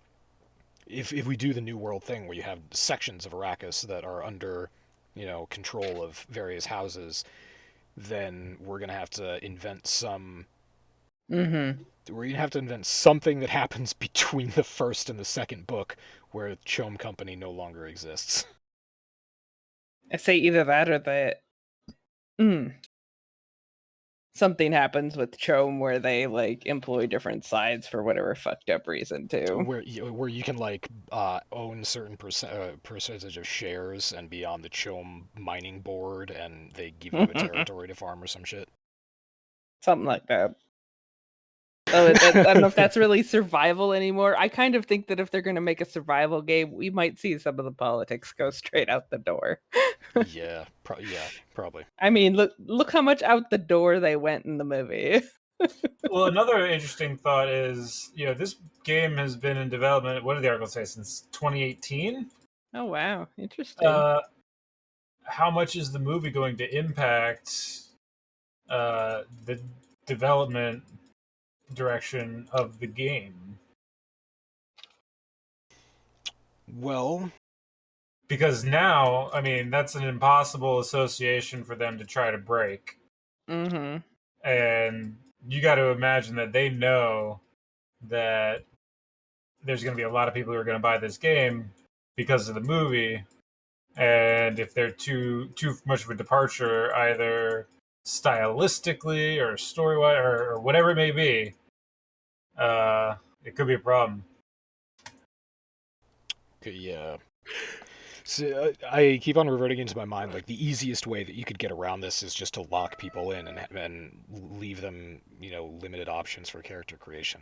[SPEAKER 2] If we do the New World thing where you have sections of Arrakis that are under, control of various houses, then we're going to have to invent some...
[SPEAKER 4] Mm-hmm.
[SPEAKER 2] We're going to have to invent something that happens between the first and the second book where Chom Company no longer exists.
[SPEAKER 4] I say either that or that something happens with Chom where they employ different sides for whatever fucked up reason too.
[SPEAKER 2] Where you can own certain percentage of shares and be on the Chom mining board, and they give you a territory to farm or some shit.
[SPEAKER 4] Something like that. Oh, I don't know if that's really survival anymore. I kind of think that if they're going to make a survival game, we might see some of the politics go straight out the door.
[SPEAKER 2] Yeah, probably.
[SPEAKER 4] I mean, look how much out the door they went in the movie.
[SPEAKER 3] Well, another interesting thought is, this game has been in development, what did the article say, since 2018?
[SPEAKER 4] Oh, wow. Interesting.
[SPEAKER 3] How much is the movie going to impact the development direction of the game?
[SPEAKER 2] Well,
[SPEAKER 3] because now, I mean, that's an impossible association for them to try to break.
[SPEAKER 4] Mm-hmm.
[SPEAKER 3] And you got to imagine that they know that there's going to be a lot of people who are going to buy this game because of the movie. And if they're too much of a departure, either stylistically or story-wise or whatever it may be, it could be a problem.
[SPEAKER 2] Yeah. So, I keep on reverting into my mind, the easiest way that you could get around this is just to lock people in and leave them, limited options for character creation.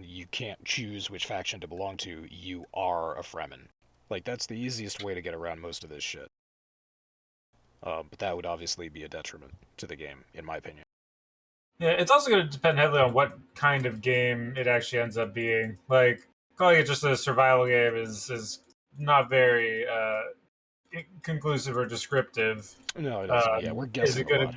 [SPEAKER 2] You can't choose which faction to belong to. You are a Fremen. That's the easiest way to get around most of this shit. But that would obviously be a detriment to the game, in my opinion.
[SPEAKER 3] Yeah, it's also going to depend heavily on what kind of game it actually ends up being. Calling it just a survival game is not very conclusive or descriptive.
[SPEAKER 2] No, it isn't. Yeah, we're guessing a lot.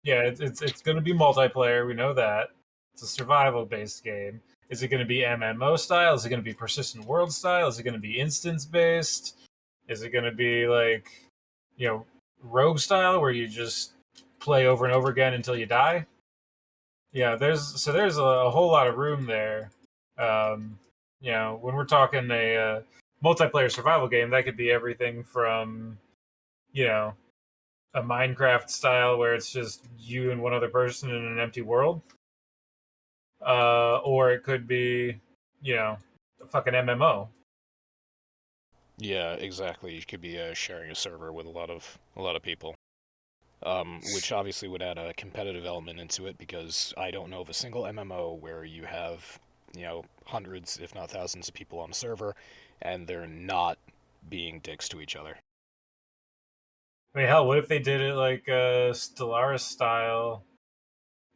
[SPEAKER 3] Yeah, it's going to be multiplayer. We know that. It's a survival-based game. Is it going to be MMO style? Is it going to be persistent world style? Is it going to be instance-based? Is it going to be rogue style where you just play over and over again until you die? Yeah, there's a whole lot of room there. When we're talking a multiplayer survival game, that could be everything from, a Minecraft style where it's just you and one other person in an empty world, or it could be, a fucking MMO.
[SPEAKER 2] Yeah, exactly. You could be sharing a server with a lot of people. Which obviously would add a competitive element into it, because I don't know of a single MMO where you have, hundreds, if not thousands of people on a server, and they're not being dicks to each other.
[SPEAKER 3] I mean, hell, what if they did it like Stellaris style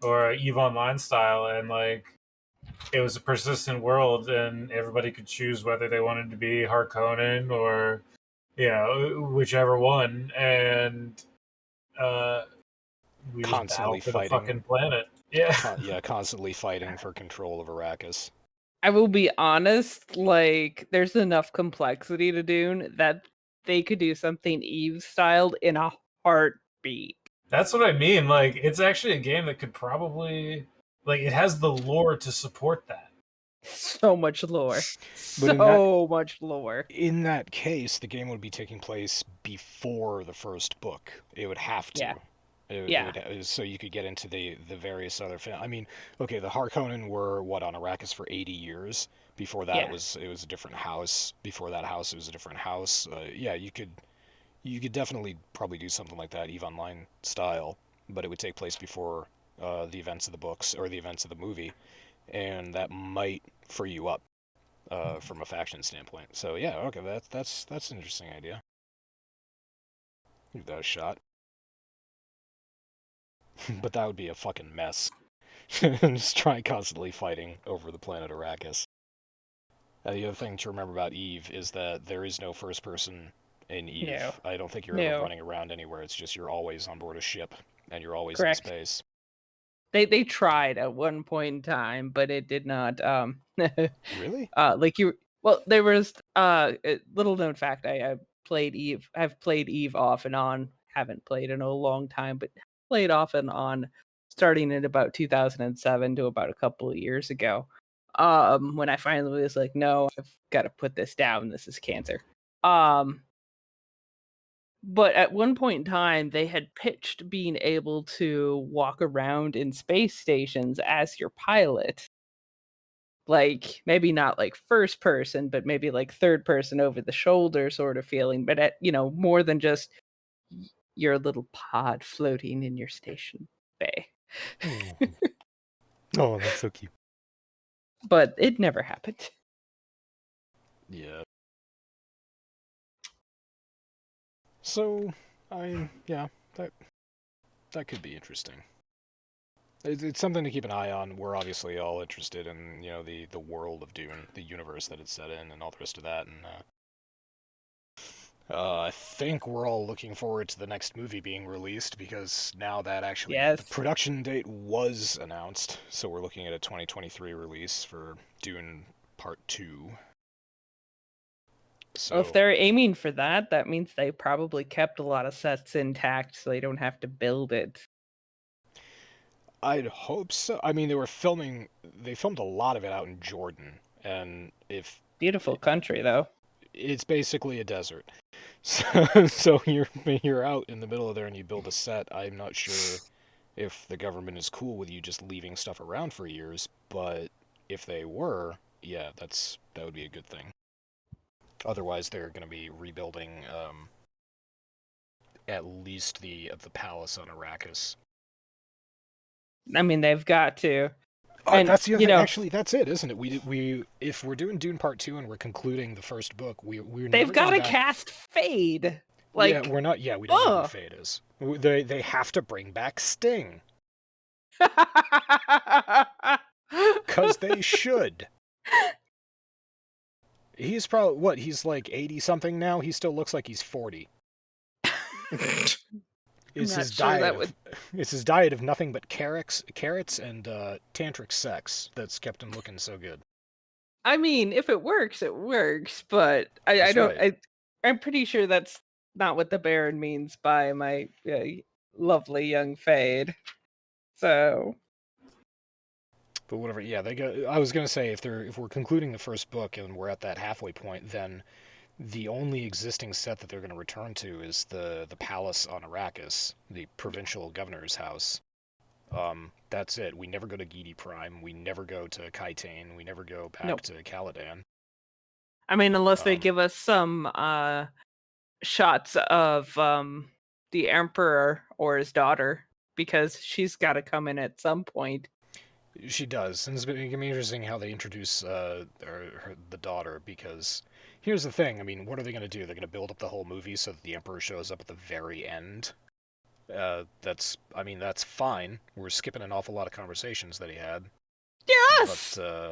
[SPEAKER 3] or EVE Online style, and it was a persistent world, and everybody could choose whether they wanted to be Harkonnen or, whichever one, and we just battle for the fucking planet. Yeah.
[SPEAKER 2] Yeah, constantly fighting for control of Arrakis.
[SPEAKER 4] I will be honest, there's enough complexity to Dune that they could do something Eve styled in a heartbeat.
[SPEAKER 3] That's what I mean. It's actually a game that could probably, it has the lore to support that.
[SPEAKER 4] So much lore. Much lore.
[SPEAKER 2] In that case, the game would be taking place before the first book. It would have to.
[SPEAKER 4] Yeah.
[SPEAKER 2] So you could get into the various other... I mean, okay, the Harkonnen were, on Arrakis for 80 years? Before that, it was a different house. Before that house, it was a different house. Yeah, you could definitely probably do something like that, EVE Online style, but it would take place before the events of the books or the events of the movie, and that might free you up from a faction standpoint. So yeah, okay, that's an interesting idea. Give that a shot. But that would be a fucking mess. and just try constantly fighting over the planet Arrakis. The other thing to remember about Eve is that there is no first person in Eve.
[SPEAKER 4] No.
[SPEAKER 2] I don't think you're ever running around anywhere. It's just you're always on board a ship, and you're always
[SPEAKER 4] Correct.
[SPEAKER 2] in space.
[SPEAKER 4] They tried at one point in time, but it did not.
[SPEAKER 2] Really?
[SPEAKER 4] Well, there was a little known fact. I played Eve. I've played Eve off and on. Haven't played in a long time, but played off and on, starting in about 2007 to about a couple of years ago. When I finally was like, no, I've got to put this down. This is cancer. But at one point in time, they had pitched being able to walk around in space stations as your pilot. Like, maybe not like first person, but maybe like third person over the shoulder sort of feeling. But at, more than just your little pod floating in your station bay.
[SPEAKER 2] Oh, that's so cute.
[SPEAKER 4] But it never happened.
[SPEAKER 2] Yeah. So, that could be interesting. It's something to keep an eye on. We're obviously all interested in, the world of Dune, the universe that it's set in, and all the rest of that. And I think we're all looking forward to the next movie being released, because now that actually the production date was announced. So we're looking at a 2023 release for Dune Part 2. So
[SPEAKER 4] if they're aiming for that, that means they probably kept a lot of sets intact so they don't have to build it.
[SPEAKER 2] I'd hope so. I mean, they filmed a lot of it out in Jordan, and
[SPEAKER 4] beautiful country though.
[SPEAKER 2] It's basically a desert. So you're out in the middle of there and you build a set. I'm not sure if the government is cool with you just leaving stuff around for years, but if they were, yeah, that would be a good thing. Otherwise, they're going to be rebuilding at least the palace on Arrakis.
[SPEAKER 4] I mean, they've got to.
[SPEAKER 2] And that's the other thing. Actually, that's it, isn't it? We if we're doing Dune Part 2 and we're concluding the first book,
[SPEAKER 4] they've got to cast Fade. Like,
[SPEAKER 2] yeah, we're not. Yeah, we don't know who Fade is. They have to bring back Sting. Because they should. He's probably, what, he's like 80-something now? He still looks like he's 40. It's his diet of nothing but carrots and tantric sex that's kept him looking so good.
[SPEAKER 4] I mean, if it works, it works, but I'm pretty sure that's not what the Baron means by my lovely young Fade. So...
[SPEAKER 2] But whatever, yeah, I was gonna say, if we're concluding the first book and we're at that halfway point, then the only existing set that they're gonna return to is the palace on Arrakis, the provincial governor's house. That's it. We never go to Gidi Prime. We never go to Kaitane. We never go back to Caladan.
[SPEAKER 4] I mean, unless they give us some shots of the Emperor or his daughter, because she's got to come in at some point.
[SPEAKER 2] She does, and it's going to be interesting how they introduce the daughter, because here's the thing, I mean, what are they going to do? They're going to build up the whole movie so that the Emperor shows up at the very end? That's fine. We're skipping an awful lot of conversations that he had.
[SPEAKER 4] Yes!
[SPEAKER 2] But,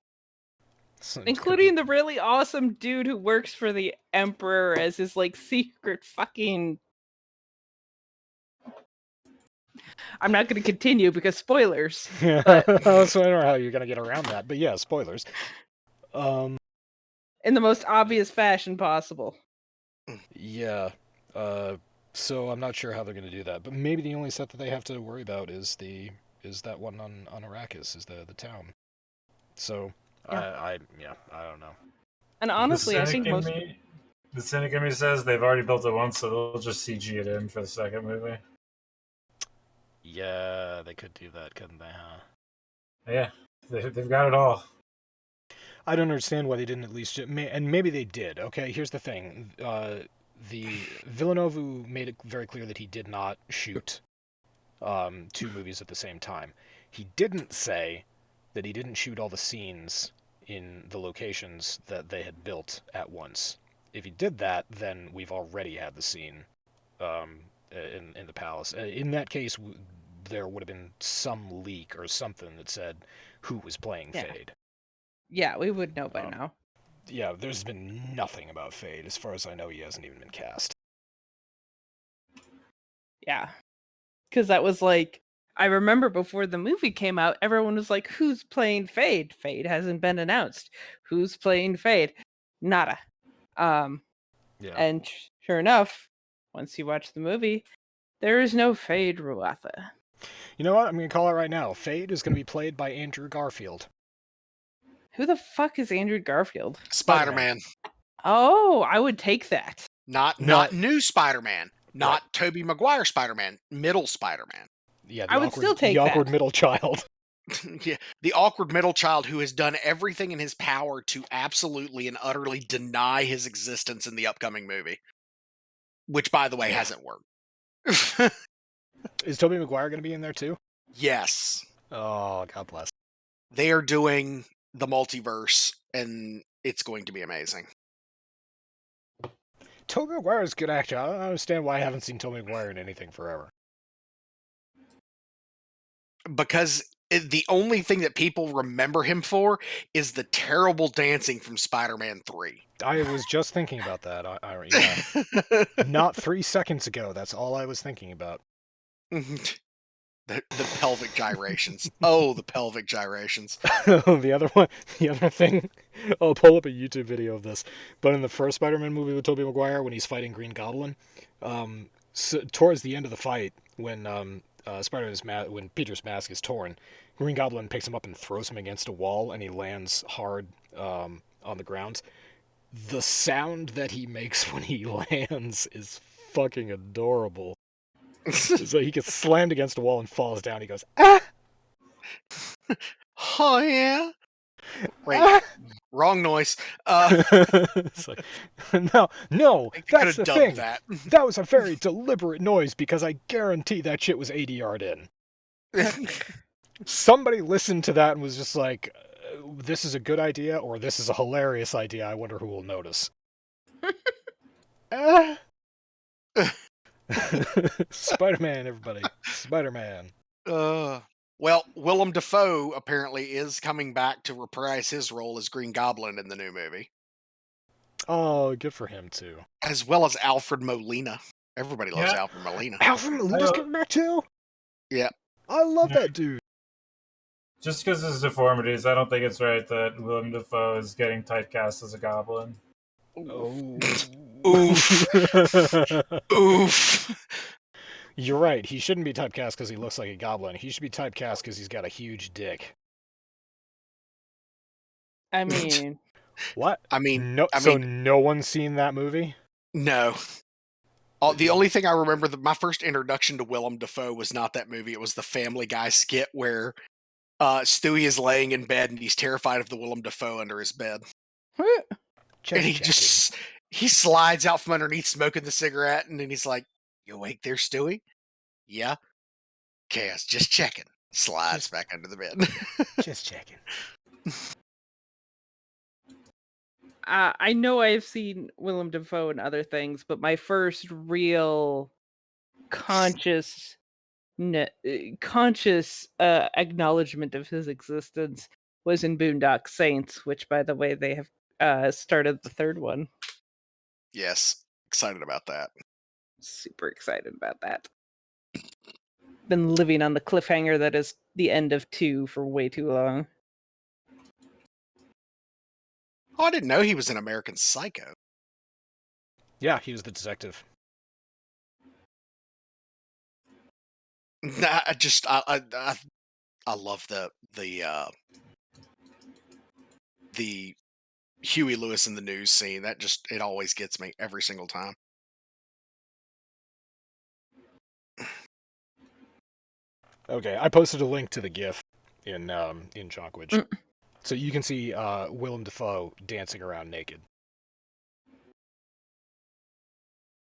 [SPEAKER 4] including the really awesome dude who works for the Emperor as his, like, secret fucking... I'm not going to continue because spoilers.
[SPEAKER 2] But... so I don't know how you're going to get around that, but yeah, spoilers.
[SPEAKER 4] In the most obvious fashion possible.
[SPEAKER 2] Yeah. So I'm not sure how they're going to do that, but maybe the only set that they have to worry about is that one on Arrakis, is the town. So I don't know.
[SPEAKER 4] And honestly, I think
[SPEAKER 3] the cynic in me says they've already built it once, so they'll just CG it in for the second movie.
[SPEAKER 2] Yeah, they could do that, couldn't they, huh?
[SPEAKER 3] Yeah, they've got it all.
[SPEAKER 2] I don't understand why they didn't at least... And maybe they did. Okay, here's the thing. The Villeneuve made it very clear that he did not shoot 2 movies at the same time. He didn't say that he didn't shoot all the scenes in the locations that they had built at once. If he did that, then we've already had the scene in the palace. In that case, there would have been some leak or something that said who was playing
[SPEAKER 4] Yeah.
[SPEAKER 2] Fade.
[SPEAKER 4] Yeah, we would know by now.
[SPEAKER 2] Yeah, there's been nothing about Fade. As far as I know, he hasn't even been cast.
[SPEAKER 4] Yeah. Because that was like, I remember before the movie came out, everyone was like, who's playing Fade? Fade hasn't been announced. Who's playing Fade? Nada.
[SPEAKER 2] Yeah.
[SPEAKER 4] And sure enough, once you watch the movie, there is no Fade Ruatha.
[SPEAKER 2] You know what? I'm going to call it right now. Fade is going to be played by Andrew Garfield.
[SPEAKER 4] Who the fuck is Andrew Garfield?
[SPEAKER 1] Spider-Man.
[SPEAKER 4] Oh, I would take that.
[SPEAKER 1] Not new Spider-Man. Not Tobey Maguire Spider-Man. Middle Spider-Man.
[SPEAKER 2] Yeah,
[SPEAKER 4] I would still take
[SPEAKER 2] the awkward
[SPEAKER 4] that.
[SPEAKER 2] middle child.
[SPEAKER 1] Yeah, the awkward middle child who has done everything in his power to absolutely and utterly deny his existence in the upcoming movie. Which, by the way, hasn't worked.
[SPEAKER 2] Is Tobey Maguire going to be in there too?
[SPEAKER 1] Yes.
[SPEAKER 2] Oh, God bless.
[SPEAKER 1] They are doing the multiverse, and it's going to be amazing.
[SPEAKER 2] Tobey Maguire is a good actor. I don't understand why I haven't seen Tobey Maguire in anything forever.
[SPEAKER 1] Because the only thing that people remember him for is the terrible dancing from Spider-Man 3.
[SPEAKER 2] I was just thinking about that. Yeah. Not 3 seconds ago. That's all I was thinking about.
[SPEAKER 1] The pelvic gyrations. Oh, the pelvic gyrations.
[SPEAKER 2] The other thing, I'll pull up a YouTube video of this. But in the first Spider-Man movie with Tobey Maguire, when he's fighting Green Goblin, so towards the end of the fight, when when Peter's mask is torn, Green Goblin picks him up and throws him against a wall, and he lands hard on the ground. The sound that he makes when he lands is fucking adorable. So he gets slammed against a wall and falls down. He goes, ah!
[SPEAKER 1] Oh, yeah? Wait,
[SPEAKER 2] Ah!
[SPEAKER 1] wrong noise.
[SPEAKER 2] It's like, no, that's the thing.
[SPEAKER 1] That.
[SPEAKER 2] That was a very deliberate noise because I guarantee that shit was 80 yard in. Somebody listened to that and was just like, this is a good idea or this is a hilarious idea. I wonder who will notice. Ah! Spider-Man, everybody. Spider-Man.
[SPEAKER 1] Well, Willem Dafoe apparently is coming back to reprise his role as Green Goblin in the new movie.
[SPEAKER 2] Oh, good for him, too.
[SPEAKER 1] As well as Alfred Molina. Everybody loves Alfred Molina.
[SPEAKER 2] Alfred Molina's coming back, too?
[SPEAKER 1] Yeah.
[SPEAKER 2] I love that dude.
[SPEAKER 3] Just because of his deformities, I don't think it's right that Willem Dafoe is getting typecast as a goblin.
[SPEAKER 2] Oh.
[SPEAKER 1] Oof. Oof.
[SPEAKER 2] You're right. He shouldn't be typecast because he looks like a goblin. He should be typecast because he's got a huge dick.
[SPEAKER 4] I mean...
[SPEAKER 2] What?
[SPEAKER 1] So
[SPEAKER 2] no one's seen that movie?
[SPEAKER 1] No. The only thing I remember, my first introduction to Willem Dafoe was not that movie. It was the Family Guy skit where Stewie is laying in bed and he's terrified of the Willem Dafoe under his bed. And he slides out from underneath smoking the cigarette, and then he's like, "You awake there, Stewie?" "Yeah." "Okay, I was just checking." Slides back under the bed.
[SPEAKER 2] Just checking.
[SPEAKER 4] I know I've seen Willem Dafoe in other things, but my first real conscious acknowledgement of his existence was in Boondock Saints, which, by the way, they have started the third one.
[SPEAKER 1] Yes, excited about that.
[SPEAKER 4] Super excited about that. Been living on the cliffhanger that is the end of 2 for way too long.
[SPEAKER 1] Oh, I didn't know he was in American Psycho.
[SPEAKER 2] Yeah, he was the detective.
[SPEAKER 1] Nah, I love the Huey Lewis in the news scene. It always gets me every single time.
[SPEAKER 2] Okay, I posted a link to the GIF in Chonkwij. So you can see Willem Dafoe dancing around naked.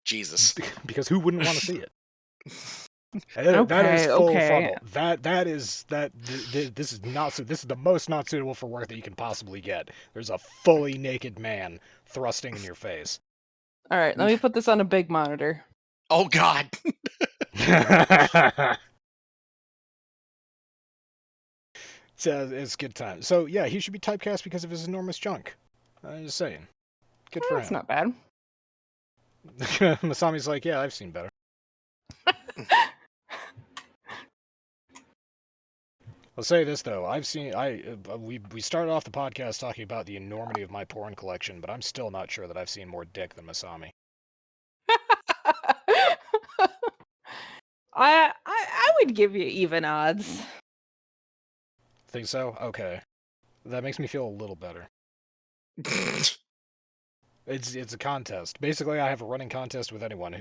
[SPEAKER 1] Jesus.
[SPEAKER 2] Because who wouldn't want to see it?
[SPEAKER 4] Okay,
[SPEAKER 2] that is full
[SPEAKER 4] okay.
[SPEAKER 2] frontal. This is the most not suitable for work that you can possibly get. There's a fully naked man thrusting in your face.
[SPEAKER 4] All right, let me put this on a big monitor.
[SPEAKER 1] Oh God.
[SPEAKER 2] So it's good time. So yeah, he should be typecast because of his enormous junk. I'm just saying. Good for
[SPEAKER 4] That's
[SPEAKER 2] him.
[SPEAKER 4] not bad.
[SPEAKER 2] Masami's like, yeah, I've seen better. I'll say this though, we started off the podcast talking about the enormity of my porn collection, but I'm still not sure that I've seen more dick than Masami.
[SPEAKER 4] I would give you even odds.
[SPEAKER 2] Think so? Okay. That makes me feel a little better. It's a contest. Basically, I have a running contest with anyone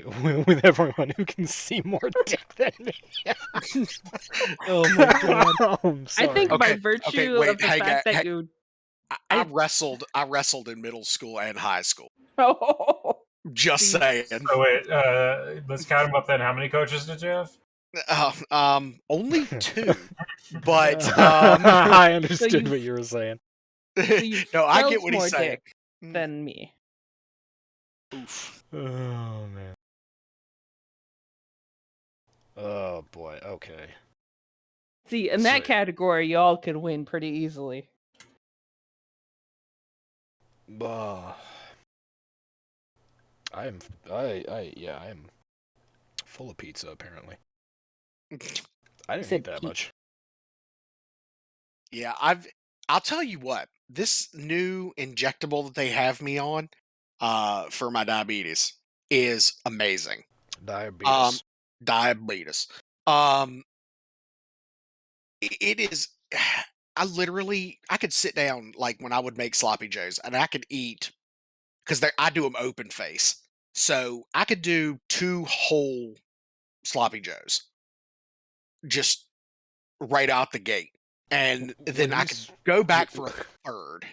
[SPEAKER 2] with everyone who can see more dick than me.
[SPEAKER 1] Oh my god!
[SPEAKER 2] I'm
[SPEAKER 4] I
[SPEAKER 2] sorry.
[SPEAKER 4] think by
[SPEAKER 1] Okay,
[SPEAKER 4] virtue
[SPEAKER 1] wait,
[SPEAKER 4] of the
[SPEAKER 1] hang
[SPEAKER 4] fact
[SPEAKER 1] on,
[SPEAKER 4] that you
[SPEAKER 1] I wrestled in middle school and high school.
[SPEAKER 4] oh,
[SPEAKER 1] Just
[SPEAKER 4] See?
[SPEAKER 1] saying.
[SPEAKER 3] So wait, let's count them up then. How many coaches did you have?
[SPEAKER 1] Only 2, but
[SPEAKER 2] I understood
[SPEAKER 4] you've-
[SPEAKER 2] what you were saying.
[SPEAKER 4] you
[SPEAKER 1] no, I
[SPEAKER 4] felt
[SPEAKER 1] get what he's
[SPEAKER 4] more
[SPEAKER 1] saying.
[SPEAKER 4] dick than me.
[SPEAKER 1] Oof.
[SPEAKER 2] Oh man. Oh boy. Okay.
[SPEAKER 4] See, in that
[SPEAKER 2] So-
[SPEAKER 4] category, y'all could win pretty easily.
[SPEAKER 2] I am full of pizza apparently. I didn't
[SPEAKER 4] said
[SPEAKER 2] eat that
[SPEAKER 4] pe-
[SPEAKER 2] much.
[SPEAKER 1] Yeah, I'll tell you what. This new injectable that they have me on, for my diabetes is amazing.
[SPEAKER 2] Diabetes.
[SPEAKER 1] Diabetes. Um, it is. I could sit down like when I would make sloppy joes, and I could eat because I do them open face, so I could do 2 whole sloppy joes just right out the gate, and then
[SPEAKER 2] When
[SPEAKER 1] I
[SPEAKER 2] you
[SPEAKER 1] could
[SPEAKER 2] s-
[SPEAKER 1] go back
[SPEAKER 2] w-
[SPEAKER 1] for a third.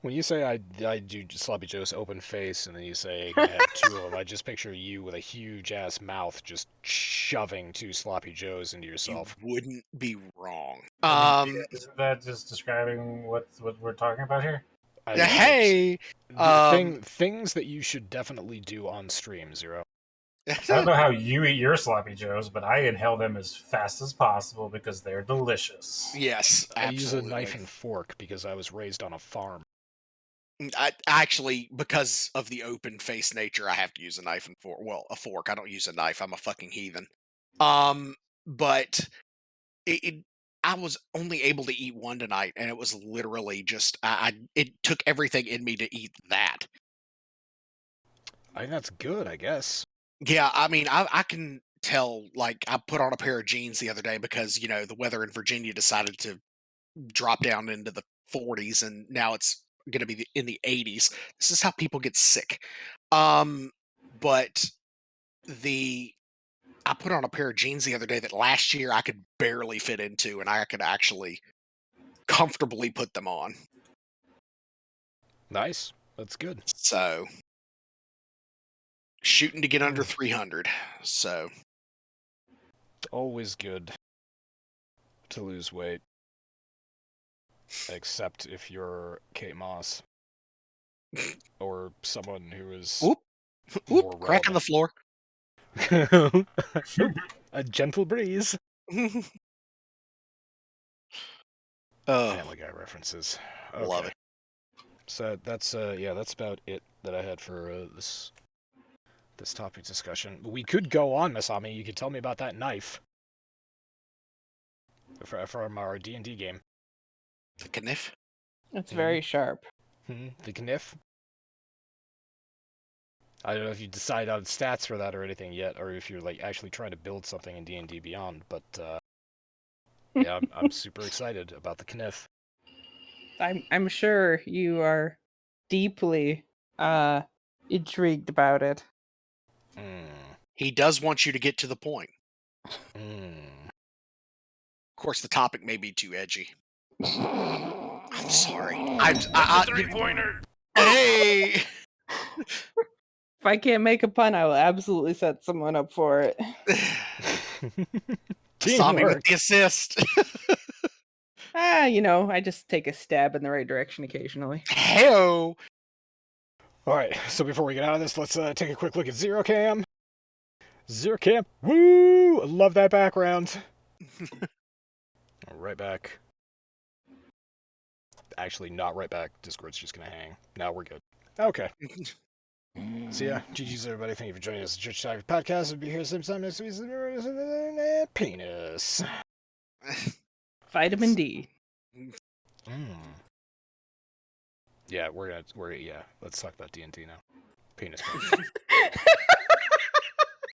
[SPEAKER 2] When you say I do sloppy joes open face, and then you say you can have 2 of them, I just picture you with a huge ass mouth just shoving 2 sloppy joes into
[SPEAKER 1] You
[SPEAKER 2] yourself.
[SPEAKER 1] wouldn't be wrong.
[SPEAKER 3] I mean, isn't that just describing what we're talking about here?
[SPEAKER 2] I know,
[SPEAKER 1] Hey,
[SPEAKER 2] things that you should definitely do on stream, Zero.
[SPEAKER 3] I don't know how you eat your sloppy joes, but I inhale them as fast as possible because they're delicious.
[SPEAKER 1] yes,
[SPEAKER 2] I use a
[SPEAKER 1] absolutely.
[SPEAKER 2] knife and fork because I was raised on a farm.
[SPEAKER 1] I actually, because of the open face nature, I have to use a knife and fork. Well, a fork. I don't use a knife. I'm a fucking heathen. But it I was only able to eat one tonight, and it was literally just it took everything in me to eat that.
[SPEAKER 2] I think that's good, I guess.
[SPEAKER 1] Yeah, I mean, I can tell. Like, I put on a pair of jeans the other day because the weather in Virginia decided to drop down into the 40s, and now it's going to be in the 80s. This is how people get sick. But I put on a pair of jeans the other day that last year I could barely fit into, and I could actually comfortably put them on.
[SPEAKER 2] Nice. That's good.
[SPEAKER 1] So shooting to get under 300. So
[SPEAKER 2] Always good to lose weight. Except if you're Kate Moss. Or someone who is
[SPEAKER 1] Oop,
[SPEAKER 2] more
[SPEAKER 1] crack on the floor.
[SPEAKER 2] relevant. A gentle breeze.
[SPEAKER 1] Oh,
[SPEAKER 2] Family Guy references.
[SPEAKER 1] love it.
[SPEAKER 2] So that's that's about it that I had for this topic discussion. We could go on, Masami. You could tell me about that knife from our D&D game.
[SPEAKER 1] The kniff.
[SPEAKER 4] It's very sharp.
[SPEAKER 2] The kniff. I don't know if you decide on stats for that or anything yet, or if you're like actually trying to build something in D&D Beyond. But yeah, I'm super excited about the kniff.
[SPEAKER 4] I'm sure you are deeply intrigued about it.
[SPEAKER 1] He does want you to get to the point.
[SPEAKER 2] Mm.
[SPEAKER 1] Of course, the topic may be too edgy. I'm sorry.
[SPEAKER 5] That's a 3-pointer.
[SPEAKER 1] Hey.
[SPEAKER 4] If I can't make a pun, I will absolutely set someone up for it.
[SPEAKER 1] Masami with
[SPEAKER 2] Teamwork.
[SPEAKER 1] the assist.
[SPEAKER 4] I just take a stab in the right direction occasionally.
[SPEAKER 1] Hell.
[SPEAKER 2] All right, so before we get out of this, let's take a quick look at Zero Cam. Zero Cam, woo! I love that background. Right back. actually not write back. Discord's just gonna hang. Now we're good. Okay. So yeah, GG's everybody. Thank you for joining us. Church of Chonkwij podcast. We'll be here same time next week. Penis.
[SPEAKER 4] Vitamin D.
[SPEAKER 2] Yeah, we're yeah. Let's talk about D&D now. Penis.